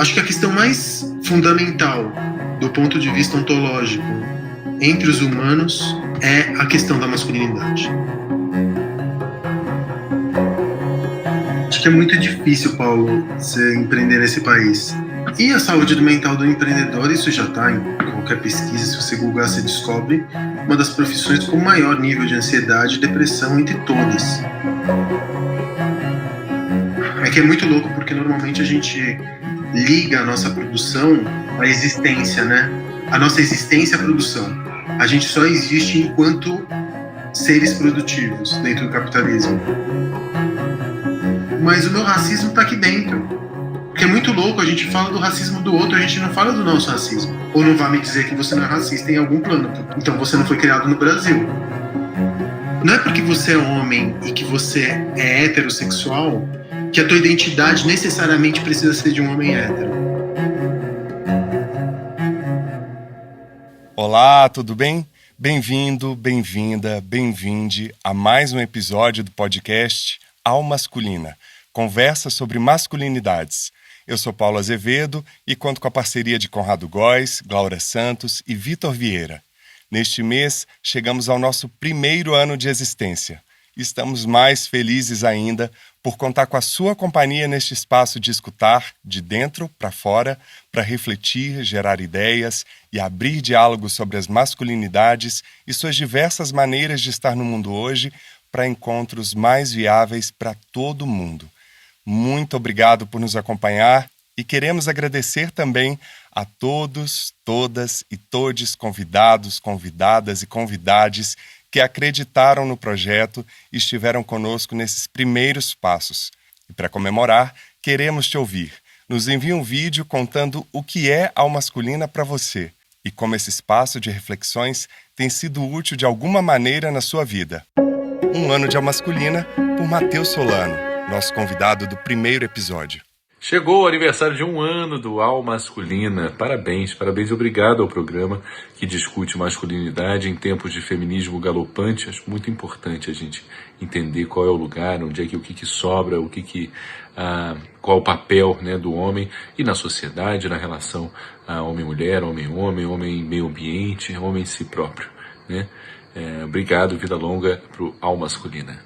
acho que a questão mais fundamental do ponto de vista ontológico entre os humanos é a questão da masculinidade. Acho que é muito difícil, Paulo, você empreender nesse país. E a saúde mental do empreendedor, isso já está em qualquer pesquisa, se você googar, você descobre uma das profissões com maior nível de ansiedade e depressão entre todas. É que é muito louco porque normalmente a gente liga a nossa produção à existência, né? A nossa existência à produção. A gente só existe enquanto seres produtivos dentro do capitalismo. Mas o meu racismo está aqui dentro. Porque é muito louco, a gente fala do racismo do outro, a gente não fala do nosso racismo. Ou não vai me dizer que você não é racista em algum plano. Então você não foi criado no Brasil. Não é porque você é homem e que você é heterossexual que a tua identidade necessariamente precisa ser de um homem hétero. Olá, tudo bem? Bem-vindo, bem-vinda, bem-vinde a mais um episódio do podcast Almasculina, conversa sobre masculinidades. Eu sou Paulo Azevedo e conto com a parceria de Conrado Góes, Glaura Santos e Vitor Vieira. Neste mês, chegamos ao nosso primeiro ano de existência. Estamos mais felizes ainda por contar com a sua companhia neste espaço de escutar, de dentro para fora, para refletir, gerar ideias e abrir diálogos sobre as masculinidades e suas diversas maneiras de estar no mundo hoje para encontros mais viáveis para todo mundo. Muito obrigado por nos acompanhar e queremos agradecer também a todos, todas e todes convidados, convidadas e convidades que acreditaram no projeto e estiveram conosco nesses primeiros passos. E para comemorar, queremos te ouvir. Nos envie um vídeo contando o que é Almasculina para você e como esse espaço de reflexões tem sido útil de alguma maneira na sua vida. Um ano de Almasculina por Matheus Solano, nosso convidado do primeiro episódio. Chegou o aniversário de 1 ano do Almasculina. Parabéns, parabéns. Obrigado ao programa que discute masculinidade em tempos de feminismo galopante. Acho muito importante a gente entender qual é o lugar, onde é que o que sobra, qual o papel, né, do homem e na sociedade, na relação homem-mulher, homem-homem, homem-meio ambiente, homem-si próprio, né? Obrigado, vida longa pro Almasculina.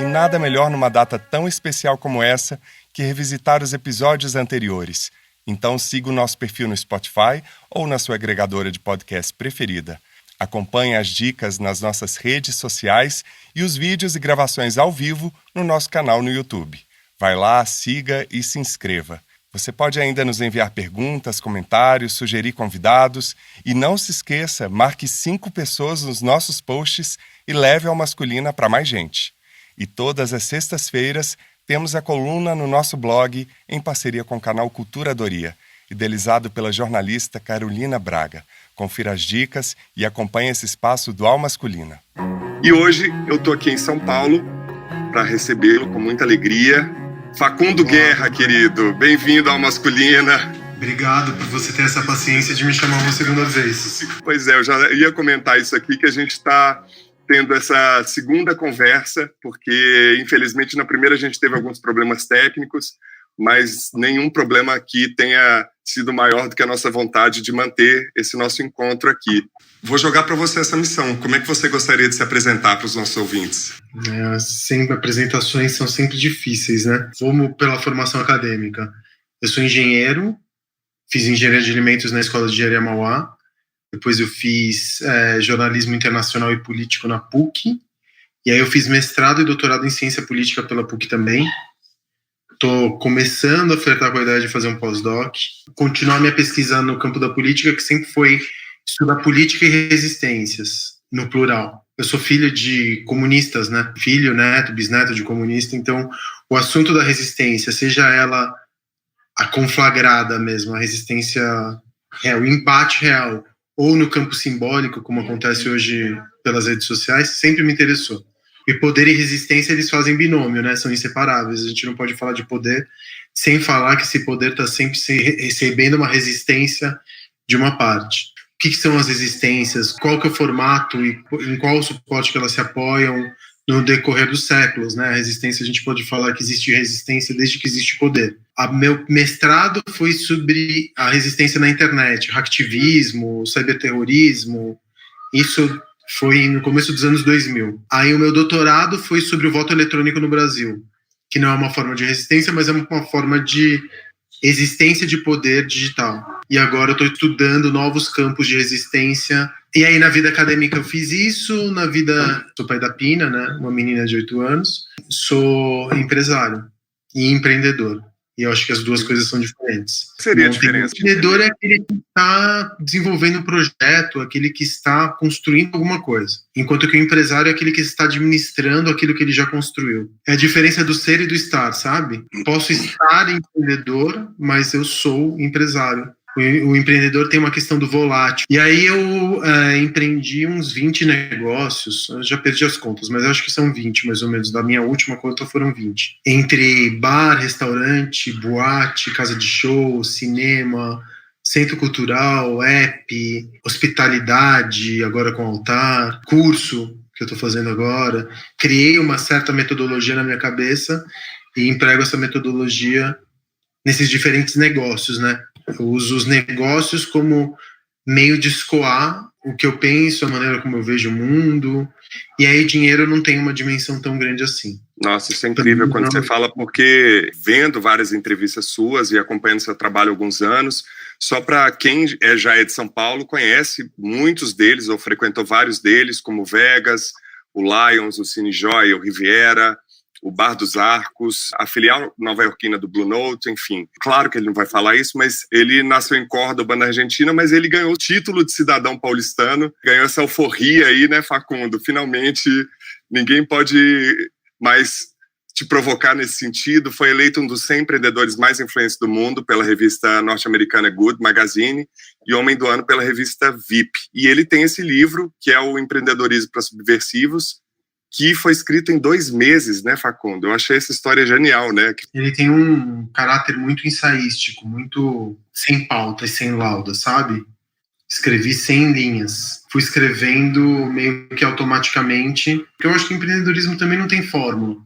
E nada melhor numa data tão especial como essa que revisitar os episódios anteriores. Então siga o nosso perfil no Spotify ou na sua agregadora de podcast preferida. Acompanhe as dicas nas nossas redes sociais e os vídeos e gravações ao vivo no nosso canal no YouTube. Vai lá, siga e se inscreva. Você pode ainda nos enviar perguntas, comentários, sugerir convidados e não se esqueça, marque 5 pessoas nos nossos posts e leve Almasculina para mais gente. E todas as sextas-feiras temos a coluna no nosso blog em parceria com o canal Culturadoria, idealizado pela jornalista Carolina Braga. Confira as dicas e acompanhe esse espaço do Almasculina. E hoje eu estou aqui em São Paulo para recebê-lo com muita alegria. Facundo Guerra, querido, bem-vindo ao Almasculina. Obrigado por você ter essa paciência de me chamar uma segunda vez. Pois é, eu já ia comentar isso aqui, que a gente está tendo essa segunda conversa, porque infelizmente na primeira a gente teve alguns problemas técnicos, mas nenhum problema aqui tenha sido maior do que a nossa vontade de manter esse nosso encontro aqui. Vou jogar para você essa missão. Como é que você gostaria de se apresentar para os nossos ouvintes? Sempre apresentações são sempre difíceis, né? Vamos pela formação acadêmica. Eu sou engenheiro, fiz engenharia de alimentos na Escola de Engenharia Mauá. Depois eu fiz jornalismo internacional e político na PUC. E aí eu fiz mestrado e doutorado em ciência política pela PUC também. Estou começando a flertar com a ideia de fazer um pós-doc. Continuar minha pesquisa no campo da política, que sempre foi estudar política e resistências, no plural. Eu sou filho de comunistas, né? Filho, neto, bisneto de comunista. Então, o assunto da resistência, seja ela a conflagrada mesmo, a resistência real, o embate real, ou no campo simbólico, como acontece hoje pelas redes sociais, sempre me interessou. E poder e resistência, eles fazem binômio, né? São inseparáveis. A gente não pode falar de poder sem falar que esse poder está sempre recebendo uma resistência de uma parte. O que são as resistências? Qual que é o formato e em qual suporte que elas se apoiam? no decorrer dos séculos, né? A resistência, a gente pode falar que existe resistência desde que existe poder. Meu mestrado foi sobre a resistência na internet, hacktivismo, cyberterrorismo, isso foi no começo dos anos 2000. Aí o meu doutorado foi sobre o voto eletrônico no Brasil, que não é uma forma de resistência, mas é uma forma de existência de poder digital. E agora eu estou estudando novos campos de resistência. E aí na vida acadêmica eu fiz isso, sou pai da Pina, né, uma menina de 8 anos, sou empresário e empreendedor. E eu acho que as duas coisas são diferentes. O que seria a diferença? O empreendedor é aquele que está desenvolvendo um projeto, aquele que está construindo alguma coisa. Enquanto que o empresário é aquele que está administrando aquilo que ele já construiu. É a diferença do ser e do estar, sabe? Posso estar empreendedor, mas eu sou empresário. O empreendedor tem uma questão do volátil. E aí eu empreendi uns 20 negócios, eu já perdi as contas, mas eu acho que são 20 mais ou menos, da minha última conta foram 20. Entre bar, restaurante, boate, casa de show, cinema, centro cultural, app, hospitalidade, agora com altar, curso que eu estou fazendo agora. Criei uma certa metodologia na minha cabeça e emprego essa metodologia nesses diferentes negócios, né? Eu uso os negócios como meio de escoar o que eu penso, a maneira como eu vejo o mundo, e aí dinheiro não tem uma dimensão tão grande assim. Nossa, isso é incrível quando você fala, porque vendo várias entrevistas suas e acompanhando seu trabalho há alguns anos, só para quem já é de São Paulo, conhece muitos deles, ou frequentou vários deles, como o Vegas, o Lions, o Cine Joy, o Riviera, o Bar dos Arcos, a filial nova-iorquina do Blue Note, enfim. Claro que ele não vai falar isso, mas ele nasceu em Córdoba, na Argentina, mas ele ganhou o título de cidadão paulistano, ganhou essa alforria aí, né, Facundo? Finalmente, ninguém pode mais te provocar nesse sentido. Foi eleito um dos 100 empreendedores mais influentes do mundo pela revista norte-americana Good Magazine e Homem do Ano pela revista VIP. E ele tem esse livro, que é o Empreendedorismo para Subversivos, que foi escrito em 2 meses, né, Facundo? Eu achei essa história genial, né? Ele tem um caráter muito ensaístico, muito sem pauta e sem lauda, sabe? Escrevi 100 linhas. Fui escrevendo meio que automaticamente, porque eu acho que o empreendedorismo também não tem fórmula.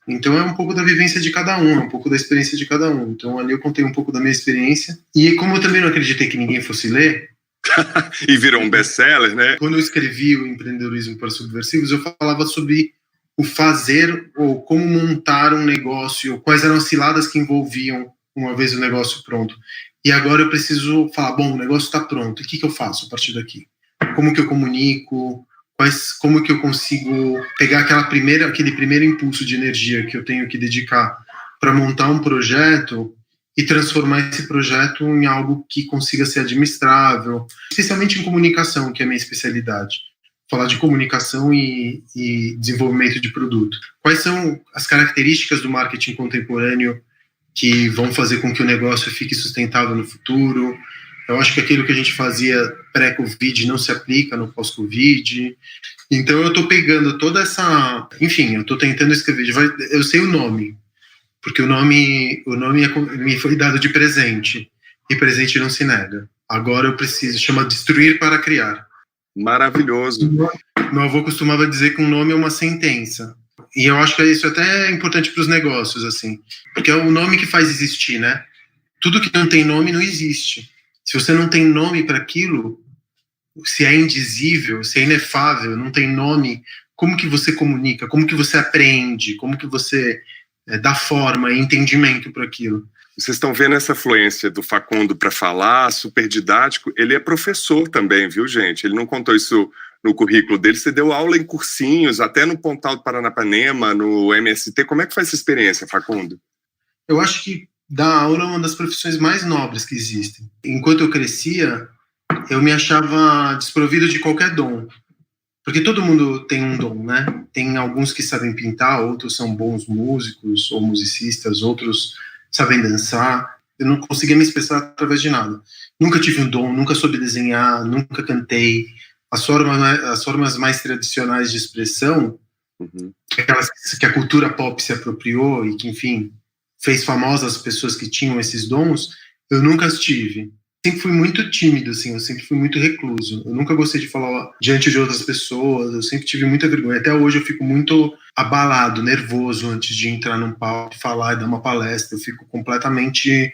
Então é um pouco da vivência de cada um, é um pouco da experiência de cada um. Então ali eu contei um pouco da minha experiência. E como eu também não acreditei que ninguém fosse ler, e virou um best-seller, né? Quando eu escrevi o Empreendedorismo para Subversivos, eu falava sobre o fazer ou como montar um negócio, quais eram as ciladas que envolviam uma vez o negócio pronto. E agora eu preciso falar, bom, o negócio está pronto, o que eu faço a partir daqui? Como que eu comunico? Como que eu consigo pegar aquele primeiro impulso de energia que eu tenho que dedicar para montar um projeto e transformar esse projeto em algo que consiga ser administrável, especialmente em comunicação, que é a minha especialidade. Falar de comunicação e desenvolvimento de produto. Quais são as características do marketing contemporâneo que vão fazer com que o negócio fique sustentável no futuro? Eu acho que aquilo que a gente fazia pré-Covid não se aplica no pós-Covid. Então eu estou pegando toda essa... Enfim, eu estou tentando escrever... Eu sei o nome, porque o nome me foi dado de presente, e presente não se nega. Agora eu preciso, chama Destruir para Criar. Maravilhoso. Meu avô costumava dizer que um nome é uma sentença, e eu acho que isso até é importante para os negócios, assim, porque é o nome que faz existir, né? Tudo que não tem nome não existe. Se você não tem nome para aquilo, se é indizível, se é inefável, não tem nome, como que você comunica? Como que você aprende? Como que você... dar forma e entendimento para aquilo. Vocês estão vendo essa fluência do Facundo para falar, super didático. Ele é professor também, viu, gente? Ele não contou isso no currículo dele. Você deu aula em cursinhos, até no Pontal do Paranapanema, no MST. Como é que foi essa experiência, Facundo? Eu acho que dar aula é uma das profissões mais nobres que existem. Enquanto eu crescia, eu me achava desprovido de qualquer dom. Porque todo mundo tem um dom, né? Tem alguns que sabem pintar, outros são bons músicos ou musicistas, outros sabem dançar. Eu não conseguia me expressar através de nada. Nunca tive um dom, nunca soube desenhar, nunca cantei. As formas mais tradicionais de expressão, aquelas que a cultura pop se apropriou e que, enfim, fez famosas as pessoas que tinham esses dons, eu nunca as tive. sempre fui muito tímido, assim, eu sempre fui muito recluso. Eu nunca gostei de falar diante de outras pessoas, eu sempre tive muita vergonha. Até hoje eu fico muito abalado, nervoso antes de entrar num palco, falar e dar uma palestra. Eu fico completamente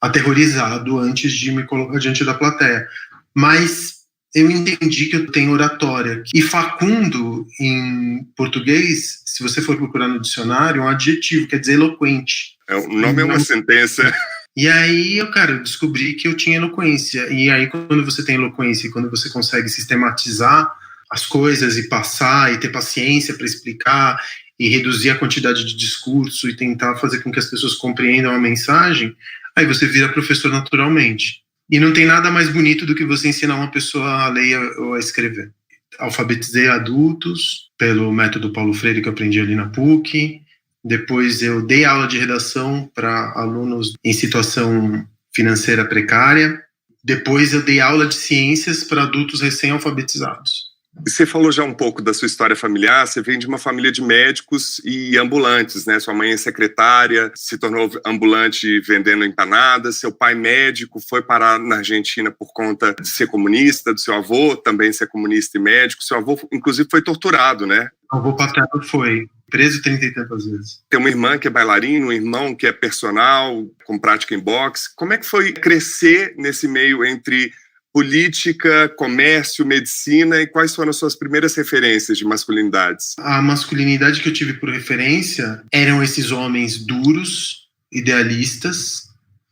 aterrorizado antes de me colocar diante da plateia. Mas eu entendi que eu tenho oratória. E facundo, em português, se você for procurar no dicionário, é um adjetivo, quer dizer eloquente. O nome é uma sentença. E aí, eu descobri que eu tinha eloquência. E aí, quando você tem eloquência e quando você consegue sistematizar as coisas e passar e ter paciência para explicar e reduzir a quantidade de discurso e tentar fazer com que as pessoas compreendam a mensagem, aí você vira professor naturalmente. E não tem nada mais bonito do que você ensinar uma pessoa a ler ou a escrever. Alfabetizei adultos pelo método Paulo Freire que eu aprendi ali na PUC. Depois eu dei aula de redação para alunos em situação financeira precária. Depois eu dei aula de ciências para adultos recém-alfabetizados. Você falou já um pouco da sua história familiar, você vem de uma família de médicos e ambulantes, né? Sua mãe é secretária, se tornou ambulante vendendo empanadas, seu pai médico foi parar na Argentina por conta de ser comunista, do seu avô também ser comunista e médico, seu avô inclusive foi torturado, né? O avô paterno foi preso 30 e tantas vezes. Tem uma irmã que é bailarina, um irmão que é personal, com prática em boxe. Como é que foi crescer nesse meio entre política, comércio, medicina, e quais foram as suas primeiras referências de masculinidades? A masculinidade que eu tive por referência eram esses homens duros, idealistas,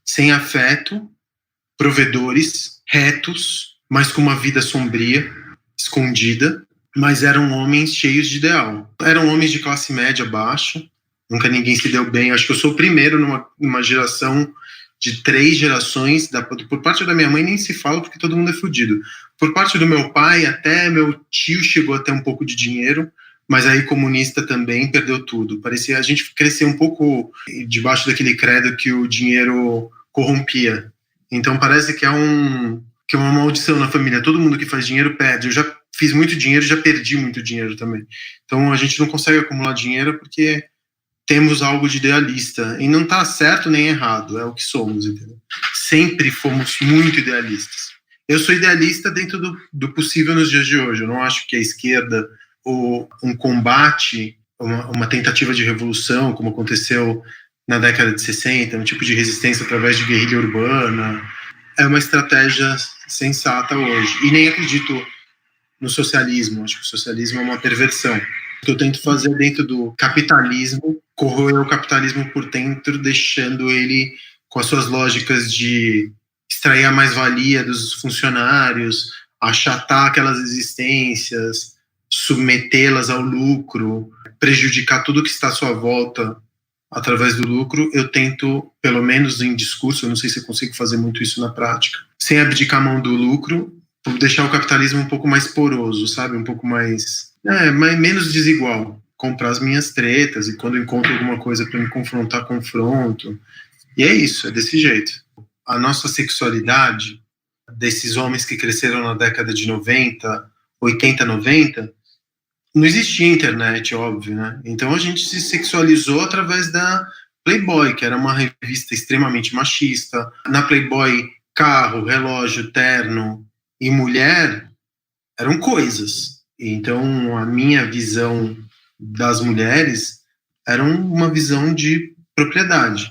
sem afeto, provedores, retos, mas com uma vida sombria, escondida, mas eram homens cheios de ideal. Eram homens de classe média baixa, nunca ninguém se deu bem. Acho que eu sou o primeiro numa geração de 3 gerações, por parte da minha mãe nem se fala porque todo mundo é fudido. Por parte do meu pai, até meu tio chegou a ter um pouco de dinheiro, mas aí comunista também perdeu tudo. Parecia a gente crescer um pouco debaixo daquele credo que o dinheiro corrompia. Então parece que é uma maldição na família. Todo mundo que faz dinheiro perde. Eu já fiz muito dinheiro, já perdi muito dinheiro também. Então a gente não consegue acumular dinheiro porque temos algo de idealista, e não está certo nem errado, é o que somos, entendeu? Sempre fomos muito idealistas. Eu sou idealista dentro do possível nos dias de hoje. Eu não acho que a esquerda, ou um combate, uma tentativa de revolução, como aconteceu na década de 60, um tipo de resistência através de guerrilha urbana, é uma estratégia sensata hoje. E nem acredito no socialismo. Acho que o socialismo é uma perversão. O que eu tento fazer dentro do capitalismo, corroer o capitalismo por dentro, deixando ele com as suas lógicas de extrair a mais-valia dos funcionários, achatar aquelas existências, submetê-las ao lucro, prejudicar tudo que está à sua volta através do lucro. Eu tento, pelo menos em discurso, eu não sei se eu consigo fazer muito isso na prática, sem abdicar a mão do lucro, deixar o capitalismo um pouco mais poroso, sabe? Um pouco mais menos desigual. Comprar as minhas tretas e quando eu encontro alguma coisa para me confrontar, confronto. E é isso, é desse jeito. A nossa sexualidade, desses homens que cresceram na década de 90, 80, 90, não existia internet, óbvio, né? Então a gente se sexualizou através da Playboy, que era uma revista extremamente machista. Na Playboy, carro, relógio, terno e mulher eram coisas. Então, a minha visão das mulheres era uma visão de propriedade.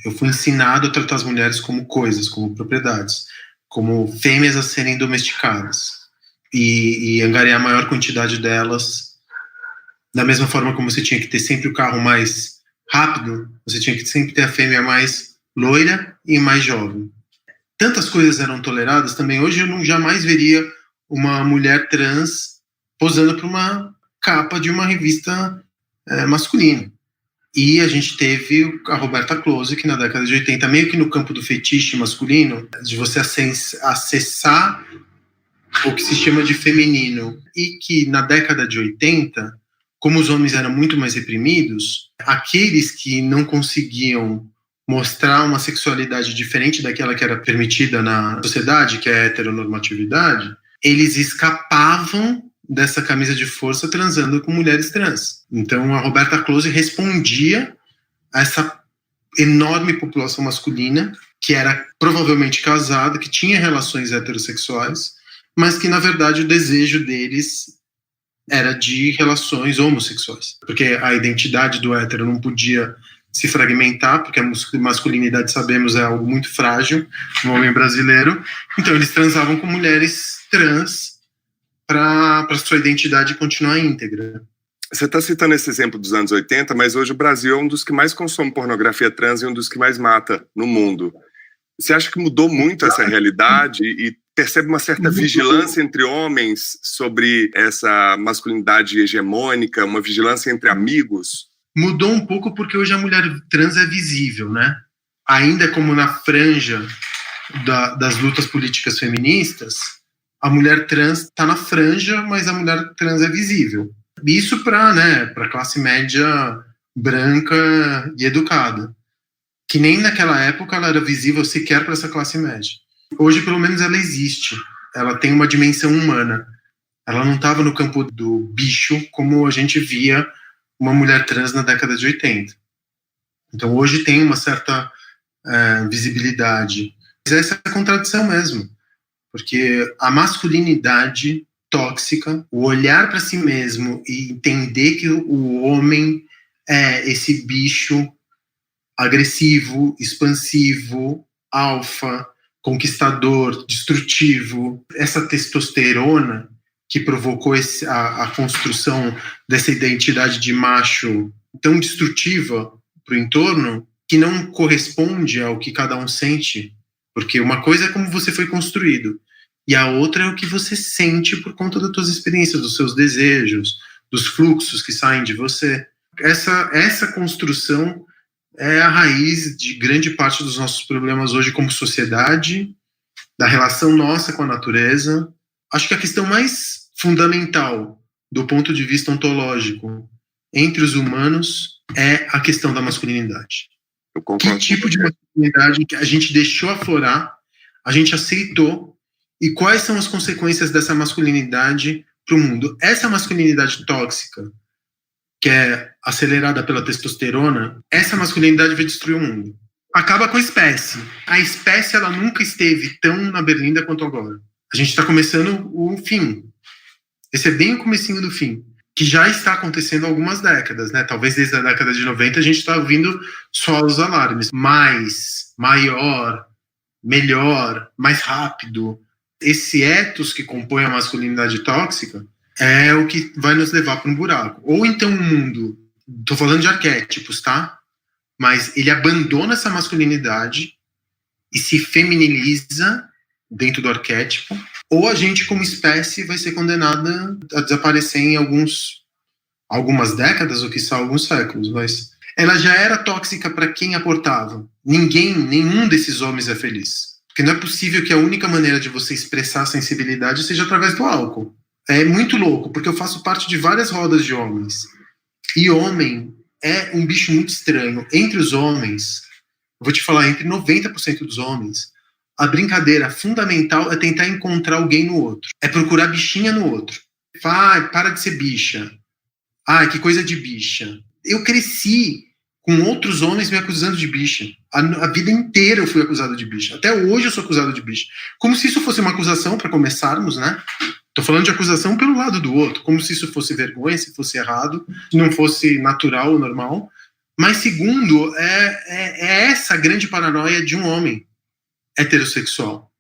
Eu fui ensinado a tratar as mulheres como coisas, como propriedades, como fêmeas a serem domesticadas e angariar a maior quantidade delas. Da mesma forma como você tinha que ter sempre o carro mais rápido, você tinha que sempre ter a fêmea mais loira e mais jovem. Tantas coisas eram toleradas também. Hoje eu jamais veria uma mulher trans posando para uma capa de uma revista masculina. E a gente teve a Roberta Close, que na década de 80, meio que no campo do fetiche masculino, de você acessar o que se chama de feminino, e que na década de 80, como os homens eram muito mais reprimidos, aqueles que não conseguiam mostrar uma sexualidade diferente daquela que era permitida na sociedade, que é a heteronormatividade, eles escapavam dessa camisa de força transando com mulheres trans. Então a Roberta Close respondia a essa enorme população masculina que era provavelmente casada, que tinha relações heterossexuais, mas que, na verdade, o desejo deles era de relações homossexuais. Porque a identidade do hétero não podia se fragmentar, porque a masculinidade, sabemos, é algo muito frágil no homem brasileiro. Então, eles transavam com mulheres trans para sua identidade continuar íntegra. Você está citando esse exemplo dos anos 80, mas hoje o Brasil é um dos que mais consome pornografia trans e um dos que mais mata no mundo. Você acha que mudou muito essa realidade e percebe uma certa vigilância entre homens sobre essa masculinidade hegemônica, uma vigilância entre amigos? Mudou um pouco porque hoje a mulher trans é visível, né? Ainda como na franja das lutas políticas feministas, a mulher trans está na franja, mas a mulher trans é visível. Isso para a classe média branca e educada, que nem naquela época ela era visível sequer para essa classe média. Hoje, pelo menos, ela existe. Ela tem uma dimensão humana. Ela não estava no campo do bicho como a gente via uma mulher trans na década de 80. Então, hoje tem uma certa visibilidade. Mas essa é a contradição mesmo. Porque a masculinidade tóxica, o olhar para si mesmo e entender que o homem é esse bicho agressivo, expansivo, alfa, conquistador, destrutivo, essa testosterona que provocou a construção dessa identidade de macho tão destrutiva para o entorno, que não corresponde ao que cada um sente, porque uma coisa é como você foi construído, e a outra é o que você sente por conta das suas experiências, dos seus desejos, dos fluxos que saem de você. Essa construção é a raiz de grande parte dos nossos problemas hoje como sociedade, da relação nossa com a natureza. Acho que a questão mais fundamental do ponto de vista ontológico entre os humanos é a questão da masculinidade. Que tipo de masculinidade que a gente deixou aflorar, a gente aceitou, e quais são as consequências dessa masculinidade para o mundo? Essa masculinidade tóxica, que é acelerada pela testosterona, essa masculinidade vai destruir o mundo. Acaba com a espécie. A espécie, ela nunca esteve tão na berlinda quanto agora. A gente está começando o fim. Esse é bem o comecinho do fim, que já está acontecendo há algumas décadas, né? Talvez desde a década de 90 a gente está ouvindo só os alarmes. Mais, maior, melhor, mais rápido. Esse ethos que compõe a masculinidade tóxica é o que vai nos levar para um buraco. Ou então um mundo, estou falando de arquétipos, tá? Mas ele abandona essa masculinidade e se feminiliza dentro do arquétipo, ou a gente como espécie vai ser condenada a desaparecer em algumas décadas, ou quiçá alguns séculos, mas ela já era tóxica para quem a portava. Nenhum desses homens é feliz. Porque não é possível que a única maneira de você expressar a sensibilidade seja através do álcool. É muito louco, porque eu faço parte de várias rodas de homens. E homem é um bicho muito estranho. Entre os homens, eu vou te falar, entre 90% dos homens, a brincadeira fundamental é tentar encontrar alguém no outro. É procurar bichinha no outro. Para de ser bicha. Que coisa de bicha. Eu cresci com outros homens me acusando de bicha. A vida inteira eu fui acusado de bicha. Até hoje eu sou acusado de bicha. Como se isso fosse uma acusação, para começarmos, né? Tô falando de acusação pelo lado do outro, como se isso fosse vergonha, se fosse errado, se não fosse natural ou normal. Mas segundo, é essa grande paranoia de um homem heterossexual.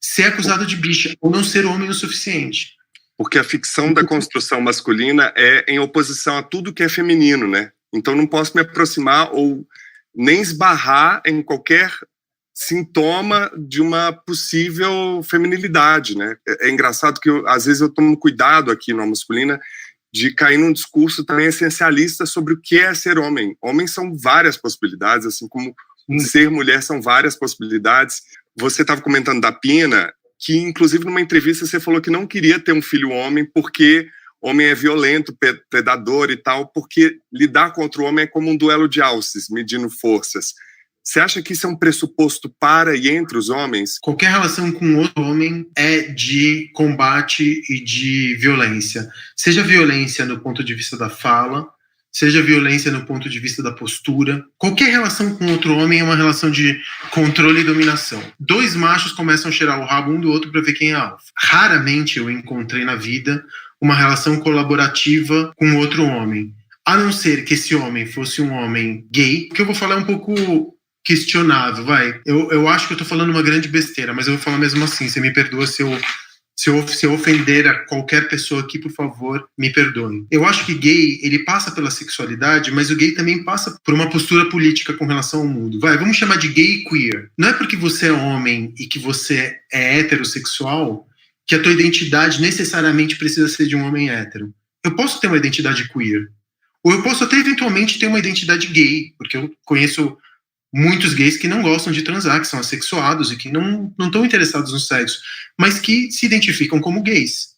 Ser acusado de bicha ou não ser homem o suficiente. Porque a ficção da construção masculina é em oposição a tudo que é feminino, né? Então não posso me aproximar ou nem esbarrar em qualquer sintoma de uma possível feminilidade, né? É engraçado que às vezes eu tomo cuidado aqui na masculina de cair num discurso também essencialista sobre o que é ser homem. Homens são várias possibilidades, assim como ser mulher são várias possibilidades. Você estava comentando da Pina, que inclusive numa entrevista você falou que não queria ter um filho homem porque homem é violento, predador e tal, porque lidar contra o homem é como um duelo de alces, medindo forças. Você acha que isso é um pressuposto para e entre os homens? Qualquer relação com outro homem é de combate e de violência. Seja violência no ponto de vista da fala, seja violência no ponto de vista da postura. Qualquer relação com outro homem é uma relação de controle e dominação. 2 machos começam a cheirar o rabo um do outro para ver quem é alfa. Raramente eu encontrei na vida uma relação colaborativa com outro homem, a não ser que esse homem fosse um homem gay, que eu vou falar um pouco questionável, vai. Eu acho que eu tô falando uma grande besteira, mas eu vou falar mesmo assim, você me perdoa se eu ofender a qualquer pessoa aqui, por favor, me perdoe. Eu acho que gay, ele passa pela sexualidade, mas o gay também passa por uma postura política com relação ao mundo. Vamos chamar de gay e queer. Não é porque você é homem e que você é heterossexual que a tua identidade necessariamente precisa ser de um homem hétero. Eu posso ter uma identidade queer. Ou eu posso até eventualmente ter uma identidade gay, porque eu conheço muitos gays que não gostam de transar, que são assexuados e que não estão interessados no sexo, mas que se identificam como gays.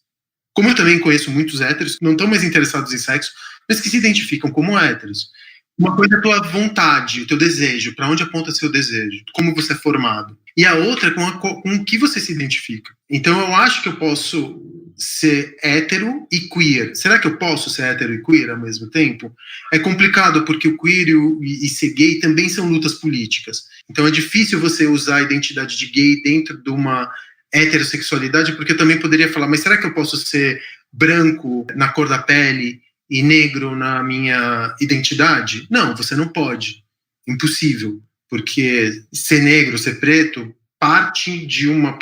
Como eu também conheço muitos héteros que não estão mais interessados em sexo, mas que se identificam como héteros. Uma coisa é a tua vontade, o teu desejo, para onde aponta seu desejo, como você é formado. E a outra é com o que você se identifica. Então eu acho que eu posso ser hétero e queer. Será que eu posso ser hétero e queer ao mesmo tempo? É complicado porque o queer e ser gay também são lutas políticas. Então é difícil você usar a identidade de gay dentro de uma heterossexualidade, porque eu também poderia falar, mas será que eu posso ser branco na cor da pele e negro na minha identidade? Não, você não pode. Impossível. Porque ser negro, ser preto, parte de uma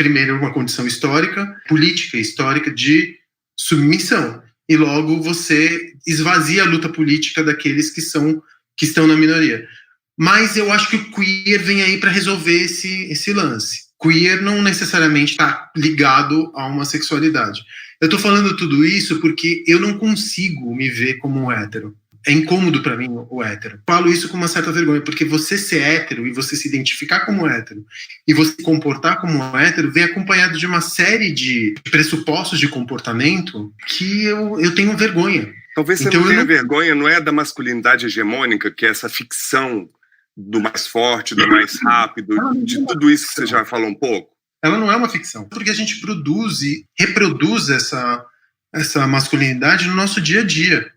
condição histórica, política histórica de submissão. E logo você esvazia a luta política daqueles que estão na minoria. Mas eu acho que o queer vem aí para resolver esse lance. Queer não necessariamente está ligado a uma sexualidade. Eu estou falando tudo isso porque eu não consigo me ver como um hétero. É incômodo para mim o hétero. Falo isso com uma certa vergonha, porque você ser hétero e você se identificar como hétero e você se comportar como hétero vem acompanhado de uma série de pressupostos de comportamento que eu tenho vergonha. Talvez você não tenha vergonha, não é da masculinidade hegemônica, que é essa ficção do mais forte, do mais rápido, de tudo isso que você já falou um pouco? Ela não é uma ficção, porque a gente produz e reproduz essa masculinidade no nosso dia a dia.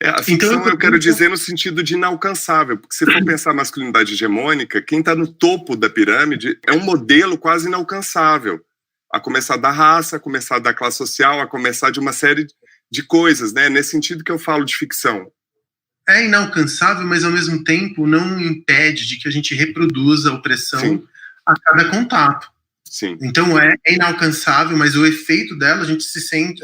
A ficção então, eu quero dizer no sentido de inalcançável, porque se for pensar a masculinidade hegemônica, quem está no topo da pirâmide é um modelo quase inalcançável, a começar da raça, a começar da classe social, a começar de uma série de coisas, né? Nesse sentido que eu falo de ficção. É inalcançável, mas ao mesmo tempo não impede de que a gente reproduza a opressão Sim. a cada contato. Sim. Então é inalcançável, mas o efeito dela a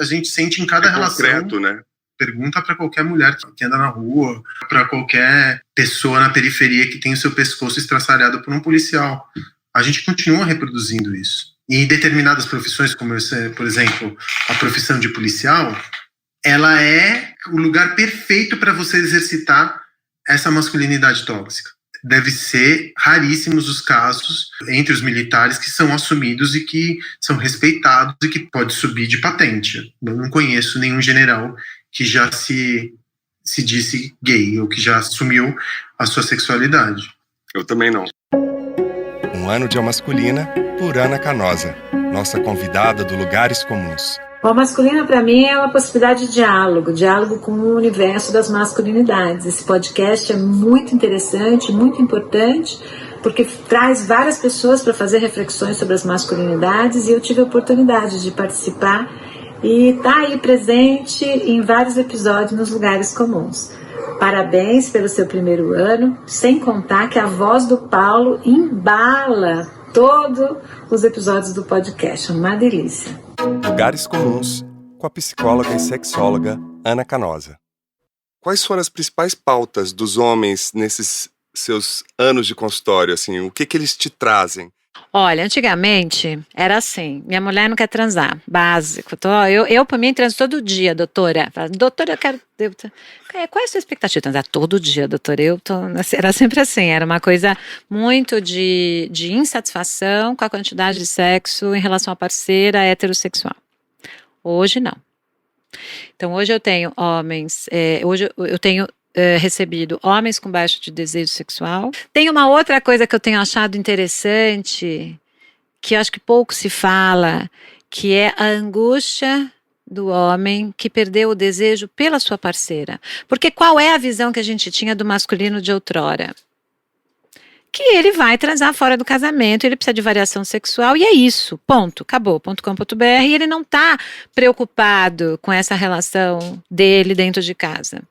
gente sente em cada relação. Concreto, né? Pergunta para qualquer mulher que anda na rua, para qualquer pessoa na periferia que tem o seu pescoço estraçalhado por um policial. A gente continua reproduzindo isso. E em determinadas profissões, como por exemplo, a profissão de policial, ela é o lugar perfeito para você exercitar essa masculinidade tóxica. Deve ser raríssimos os casos entre os militares que são assumidos e que são respeitados e que pode subir de patente. Eu não conheço nenhum general que já se disse gay ou que já assumiu a sua sexualidade. Eu também não. Um ano de Almasculina, por Ana Canosa, nossa convidada do Lugares Comuns. O Almasculina, para mim, é uma possibilidade de diálogo com o universo das masculinidades. Esse podcast é muito interessante, muito importante, porque traz várias pessoas para fazer reflexões sobre as masculinidades e eu tive a oportunidade de participar e tá aí presente em vários episódios nos Lugares Comuns. Parabéns pelo seu primeiro ano, sem contar que a voz do Paulo embala todos os episódios do podcast, uma delícia. Lugares Comuns, com a psicóloga e sexóloga Ana Canosa. Quais foram as principais pautas dos homens nesses seus anos de consultório? Assim, o que eles te trazem? Olha, antigamente era assim, minha mulher não quer transar, básico. Eu por mim, transo todo dia, doutora. Doutora, eu quero... Qual é a sua expectativa? Transar todo dia, doutora? Era sempre assim, era uma coisa muito de insatisfação com a quantidade de sexo em relação à parceira heterossexual. Hoje não. Então hoje eu tenho homens, hoje eu tenho recebido homens com baixo de desejo sexual. Tem uma outra coisa que eu tenho achado interessante, que eu acho que pouco se fala, que é a angústia do homem que perdeu o desejo pela sua parceira. Porque qual é a visão que a gente tinha do masculino de outrora? Que ele vai transar fora do casamento, ele precisa de variação sexual e é isso, ponto, acabou, .com.br, e ele não está preocupado com essa relação dele dentro de casa.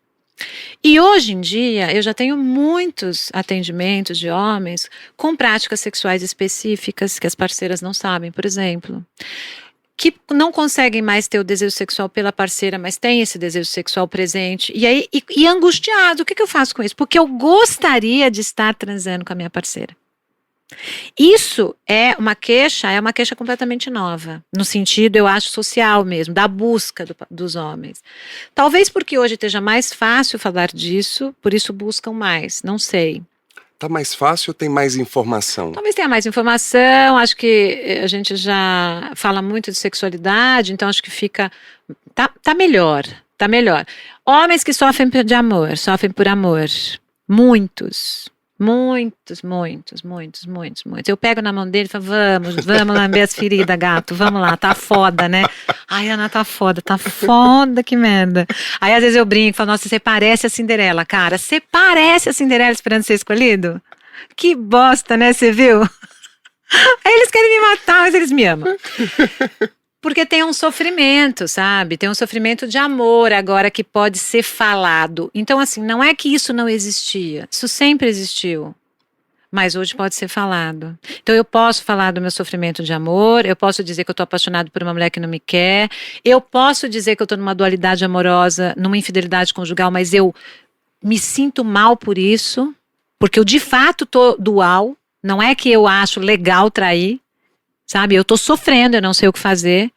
E hoje em dia, eu já tenho muitos atendimentos de homens com práticas sexuais específicas que as parceiras não sabem, por exemplo, que não conseguem mais ter o desejo sexual pela parceira, mas tem esse desejo sexual presente, e aí e angustiado, o que eu faço com isso? Porque eu gostaria de estar transando com a minha parceira. Isso é uma queixa completamente nova, no sentido, eu acho, social mesmo, da busca dos homens. Talvez porque hoje esteja mais fácil falar disso, por isso buscam mais, não sei. Tá mais fácil ou tem mais informação? Talvez tenha mais informação, acho que a gente já fala muito de sexualidade, então acho que fica, tá melhor. Homens que sofrem de amor, sofrem por amor, muitos. Eu pego na mão dele e falo, vamos lamber as feridas, gato, vamos lá, tá foda, né? Ai, Ana, tá foda, que merda. Aí às vezes eu brinco, falo, nossa, você parece a Cinderela, cara, você parece a Cinderela esperando ser escolhido? Que bosta, né, você viu? Aí eles querem me matar, mas eles me amam. Porque tem um sofrimento, sabe? Tem um sofrimento de amor agora que pode ser falado. Então, assim, não é que isso não existia. Isso sempre existiu. Mas hoje pode ser falado. Então, eu posso falar do meu sofrimento de amor, eu posso dizer que eu estou apaixonado por uma mulher que não me quer, eu posso dizer que eu estou numa dualidade amorosa, numa infidelidade conjugal, mas eu me sinto mal por isso, porque eu de fato estou dual, não é que eu acho legal trair, sabe? Eu tô sofrendo, eu não sei o que fazer.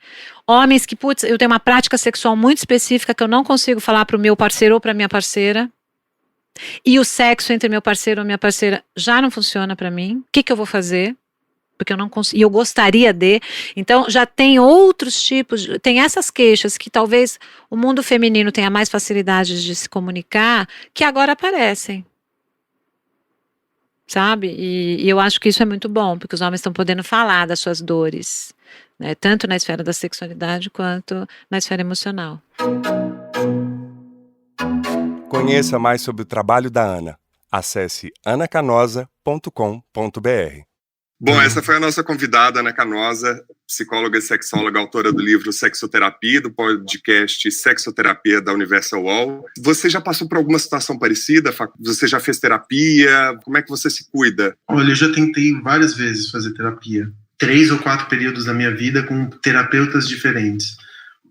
Homens que, putz, eu tenho uma prática sexual muito específica que eu não consigo falar pro meu parceiro ou pra minha parceira. E o sexo entre meu parceiro ou minha parceira já não funciona pra mim. O que eu vou fazer? Porque eu não consigo, e eu gostaria de. Então, já tem outros tipos, tem essas queixas que talvez o mundo feminino tenha mais facilidade de se comunicar, que agora aparecem. Sabe? E eu acho que isso é muito bom, porque os homens estão podendo falar das suas dores, né? Tanto na esfera da sexualidade quanto na esfera emocional. Conheça mais sobre o trabalho da Ana. Acesse anacanosa.com.br. Bom, essa foi a nossa convidada, Ana Canosa, psicóloga e sexóloga, autora do livro Sexoterapia, do podcast Sexoterapia da Universal UOL. Você já passou por alguma situação parecida? Você já fez terapia? Como é que você se cuida? Olha, eu já tentei várias vezes fazer terapia. 3 ou 4 períodos da minha vida com terapeutas diferentes.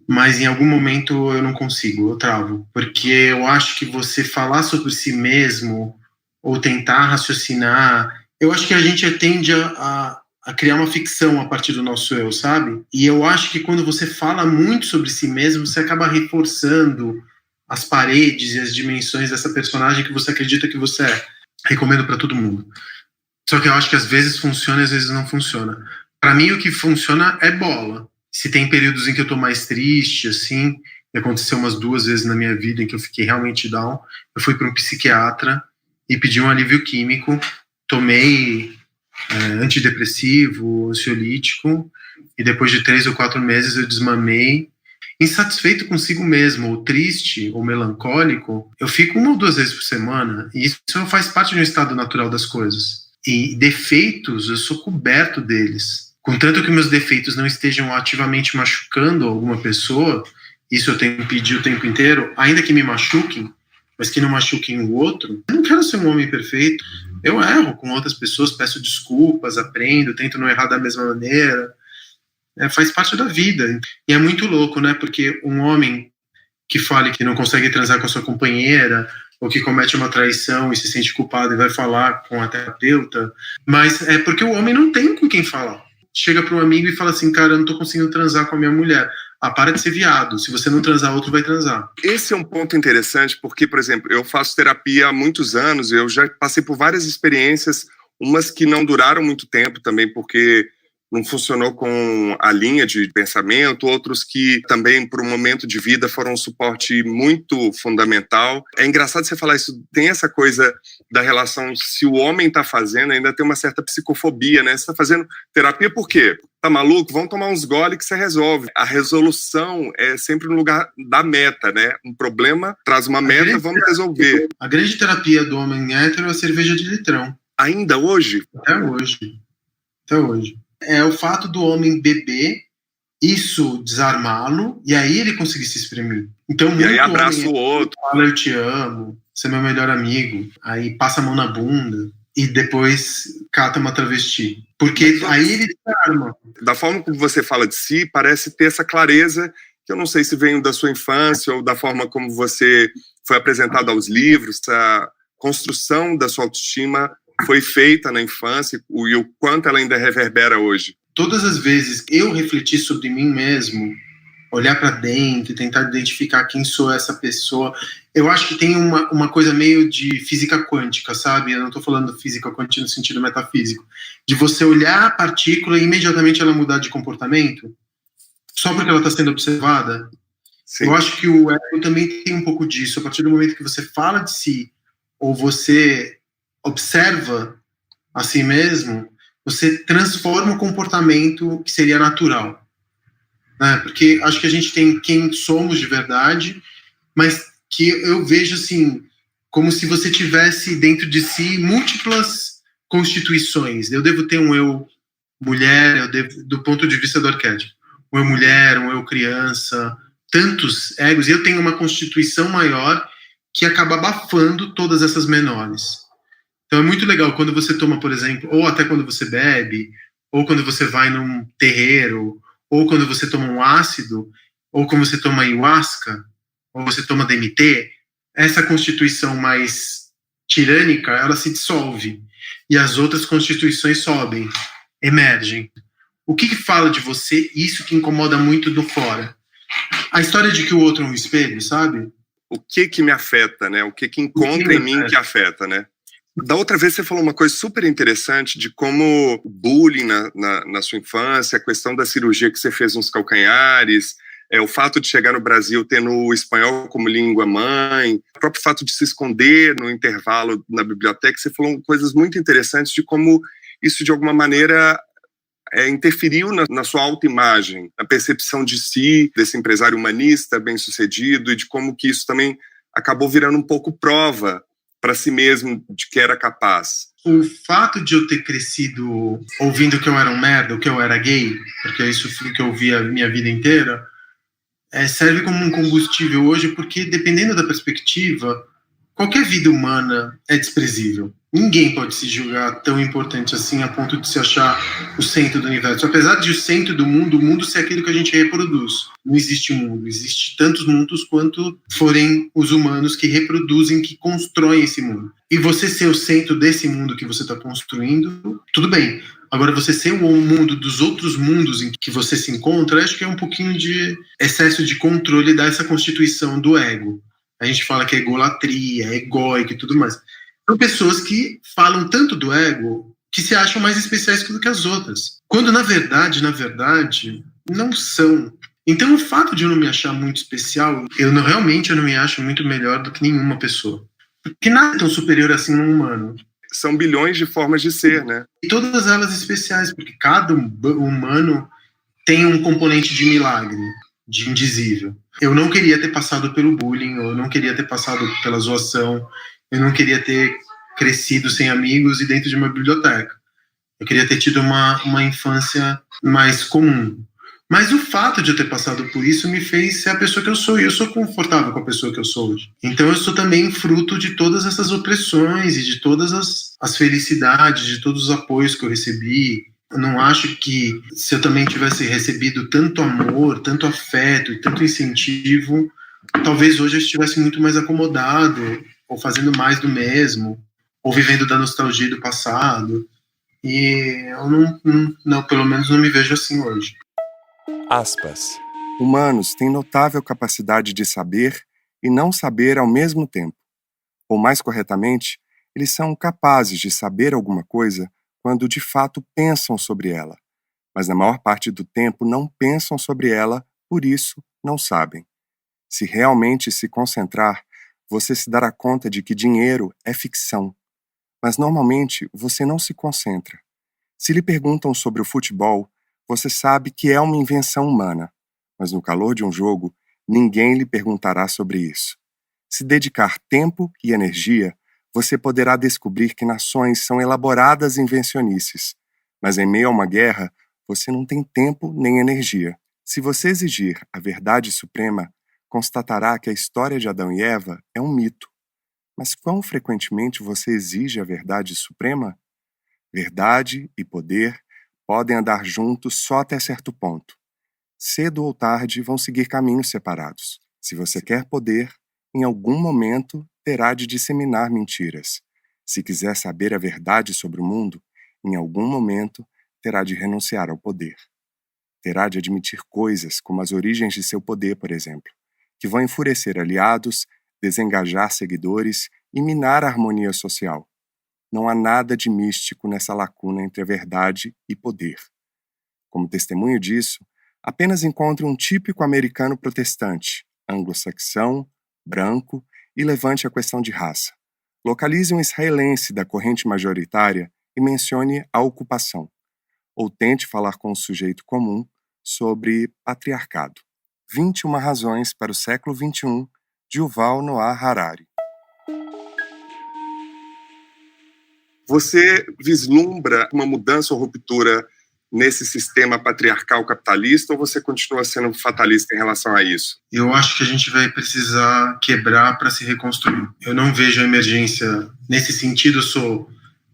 Mas em algum momento eu não consigo, eu travo. Porque eu acho que você falar sobre si mesmo ou tentar raciocinar... Eu acho que a gente tende a criar uma ficção a partir do nosso eu, sabe? E eu acho que quando você fala muito sobre si mesmo, você acaba reforçando as paredes e as dimensões dessa personagem que você acredita que você é. Recomendo para todo mundo. Só que eu acho que às vezes funciona e às vezes não funciona. Para mim, o que funciona é bola. Se tem períodos em que eu tô mais triste, assim, aconteceu umas 2 vezes na minha vida em que eu fiquei realmente down, eu fui para um psiquiatra e pedi um alívio químico. Tomei antidepressivo, ansiolítico, e depois de 3 ou 4 meses eu desmamei. Insatisfeito consigo mesmo, ou triste, ou melancólico, eu fico 1 ou 2 vezes por semana, e isso faz parte de um estado natural das coisas. E defeitos, eu sou coberto deles. Contanto que meus defeitos não estejam ativamente machucando alguma pessoa, isso eu tenho que pedir o tempo inteiro, ainda que me machuquem, mas que não machuquem o outro. Eu não quero ser um homem perfeito. Eu erro com outras pessoas, peço desculpas, aprendo, tento não errar da mesma maneira. Faz parte da vida. E é muito louco, né? Porque um homem que fale que não consegue transar com a sua companheira, ou que comete uma traição e se sente culpado e vai falar com a terapeuta, mas é porque o homem não tem com quem falar. Chega para um amigo e fala assim, cara, eu não tô conseguindo transar com a minha mulher. Para de ser viado. Se você não transar, outro vai transar. Esse é um ponto interessante porque, por exemplo, eu faço terapia há muitos anos, eu já passei por várias experiências, umas que não duraram muito tempo também, porque não funcionou com a linha de pensamento, outros que também, por um momento de vida, foram um suporte muito fundamental. É engraçado você falar isso, tem essa coisa da relação, se o homem está fazendo, ainda tem uma certa psicofobia, né? Você está fazendo terapia por quê? Tá maluco? Vamos tomar uns goles que você resolve. A resolução é sempre no lugar da meta, né? Um problema traz uma meta, vamos resolver. A grande terapia do homem hétero é a cerveja de litrão. Ainda hoje? Até hoje. Até hoje. É o fato do homem beber, isso desarmá-lo, e aí ele conseguir se exprimir. Então, e aí abraça o outro. Fala, eu te amo, você é meu melhor amigo. Aí passa a mão na bunda e depois cata uma travesti. Porque aí ele desarma. Da forma como você fala de si, parece ter essa clareza, que eu não sei se vem da sua infância ou da forma como você foi apresentado aos livros, a construção da sua autoestima foi feita na infância e o quanto ela ainda reverbera hoje. Todas as vezes que eu refleti sobre mim mesmo, olhar para dentro, tentar identificar quem sou essa pessoa, eu acho que tem uma coisa meio de física quântica, sabe? Eu não estou falando física quântica no sentido metafísico, de você olhar a partícula e imediatamente ela mudar de comportamento, só porque ela está sendo observada. Sim. Eu acho que o ego também tem um pouco disso. A partir do momento que você fala de si, ou você observa a si mesmo, você transforma o comportamento que seria natural. Né? Porque acho que a gente tem quem somos de verdade, mas que eu vejo assim, como se você tivesse dentro de si múltiplas constituições. Eu devo ter um eu mulher, do ponto de vista do arquétipo, um eu mulher, um eu criança, tantos egos, e eu tenho uma constituição maior que acaba abafando todas essas menores. Então é muito legal quando você toma, por exemplo, ou até quando você bebe, ou quando você vai num terreiro, ou quando você toma um ácido, ou quando você toma ayahuasca, ou você toma DMT, essa constituição mais tirânica, ela se dissolve. E as outras constituições sobem, emergem. O que fala de você? Isso que incomoda muito do fora. A história de que o outro é um espelho, sabe? O que me afeta, né? O que encontra em mim que afeta, né? Da outra vez você falou uma coisa super interessante de como o bullying na sua infância, a questão da cirurgia que você fez nos calcanhares, o fato de chegar no Brasil tendo o espanhol como língua mãe, o próprio fato de se esconder no intervalo na biblioteca. Você falou coisas muito interessantes de como isso de alguma maneira interferiu na sua autoimagem, na percepção de si, desse empresário humanista bem-sucedido, e de como que isso também acabou virando um pouco prova para si mesmo de que era capaz. O fato de eu ter crescido ouvindo que eu era um merda, que eu era gay, porque isso foi o que eu ouvi a minha vida inteira, serve como um combustível hoje, porque dependendo da perspectiva, qualquer vida humana é desprezível. Ninguém pode se julgar tão importante assim a ponto de se achar o centro do universo. Apesar de o centro do mundo, o mundo ser aquilo que a gente reproduz. Não existe mundo. Existe tantos mundos quanto forem os humanos que reproduzem, que constroem esse mundo. E você ser o centro desse mundo que você está construindo, tudo bem. Agora, você ser o mundo dos outros mundos em que você se encontra, acho que é um pouquinho de excesso de controle dessa constituição do ego. A gente fala que é egolatria, é egóico e tudo mais. São pessoas que falam tanto do ego que se acham mais especiais do que as outras. Quando, na verdade, não são. Então, o fato de eu não me achar muito especial, realmente eu não me acho muito melhor do que nenhuma pessoa. Porque nada é tão superior assim num humano. São bilhões de formas de ser, né? E todas elas especiais, porque cada humano tem um componente de milagre, de indizível. Eu não queria ter passado pelo bullying, eu não queria ter passado pela zoação, eu não queria ter crescido sem amigos e dentro de uma biblioteca. Eu queria ter tido uma infância mais comum. Mas o fato de eu ter passado por isso me fez ser a pessoa que eu sou, e eu sou confortável com a pessoa que eu sou hoje. Então eu sou também fruto de todas essas opressões e de todas as felicidades, de todos os apoios que eu recebi. Eu não acho que se eu também tivesse recebido tanto amor, tanto afeto e tanto incentivo, talvez hoje eu estivesse muito mais acomodado, ou fazendo mais do mesmo, ou vivendo da nostalgia do passado. E eu não, pelo menos não me vejo assim hoje. Aspas. Humanos têm notável capacidade de saber e não saber ao mesmo tempo. Ou mais corretamente, eles são capazes de saber alguma coisa quando de fato pensam sobre ela, mas na maior parte do tempo não pensam sobre ela, por isso não sabem. Se realmente se concentrar, você se dará conta de que dinheiro é ficção. Mas normalmente você não se concentra. Se lhe perguntam sobre o futebol, você sabe que é uma invenção humana, mas no calor de um jogo, ninguém lhe perguntará sobre isso. Se dedicar tempo e energia, você poderá descobrir que nações são elaboradas invencionices, mas em meio a uma guerra, você não tem tempo nem energia. Se você exigir a verdade suprema, constatará que a história de Adão e Eva é um mito. Mas quão frequentemente você exige a verdade suprema? Verdade e poder podem andar juntos só até certo ponto. Cedo ou tarde vão seguir caminhos separados. Se você quer poder, em algum momento terá de disseminar mentiras. Se quiser saber a verdade sobre o mundo, em algum momento terá de renunciar ao poder. Terá de admitir coisas como as origens de seu poder, por exemplo, que vão enfurecer aliados, desengajar seguidores e minar a harmonia social. Não há nada de místico nessa lacuna entre a verdade e poder. Como testemunho disso, apenas encontre um típico americano protestante, anglo-saxão, branco, e levante a questão de raça. Localize um israelense da corrente majoritária e mencione a ocupação. Ou tente falar com um sujeito comum sobre patriarcado. 21 razões para o século XXI, de Yuval Noah Harari. Você vislumbra uma mudança ou ruptura nesse sistema patriarcal capitalista ou você continua sendo fatalista em relação a isso? Eu acho que a gente vai precisar quebrar para se reconstruir. Eu não vejo a emergência nesse sentido. Eu sou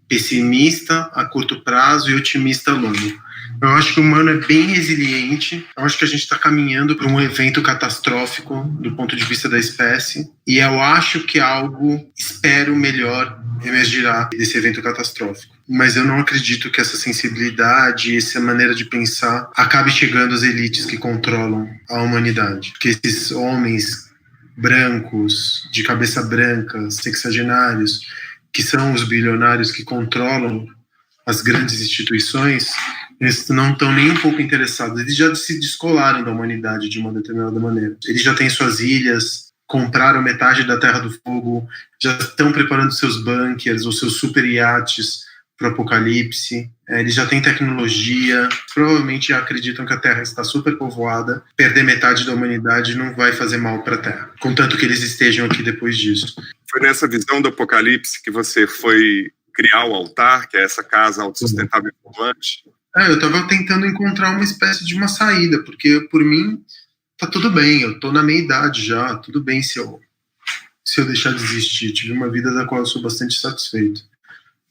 pessimista a curto prazo e otimista a longo. Eu acho que o humano é bem resiliente. Eu acho que a gente está caminhando para um evento catastrófico do ponto de vista da espécie. E eu acho que algo, espero, melhor emergirá desse evento catastrófico. Mas eu não acredito que essa sensibilidade, essa maneira de pensar acabe chegando às elites que controlam a humanidade. Porque esses homens brancos, de cabeça branca, sexagenários, que são os bilionários que controlam as grandes instituições, eles não estão nem um pouco interessados. Eles já se descolaram da humanidade de uma determinada maneira. Eles já têm suas ilhas, compraram metade da Terra do Fogo, já estão preparando seus bunkers ou seus super iates para o apocalipse. Eles já têm tecnologia, provavelmente acreditam que a Terra está super povoada. Perder metade da humanidade não vai fazer mal para a Terra, contanto que eles estejam aqui depois disso. Foi nessa visão do apocalipse que você foi criar o altar, que é essa casa autossustentável e flutuante? Eu estava tentando encontrar uma espécie de uma saída, porque por mim tá tudo bem, eu tô na meia idade já, tudo bem se eu deixar de existir. Tive uma vida da qual eu sou bastante satisfeito.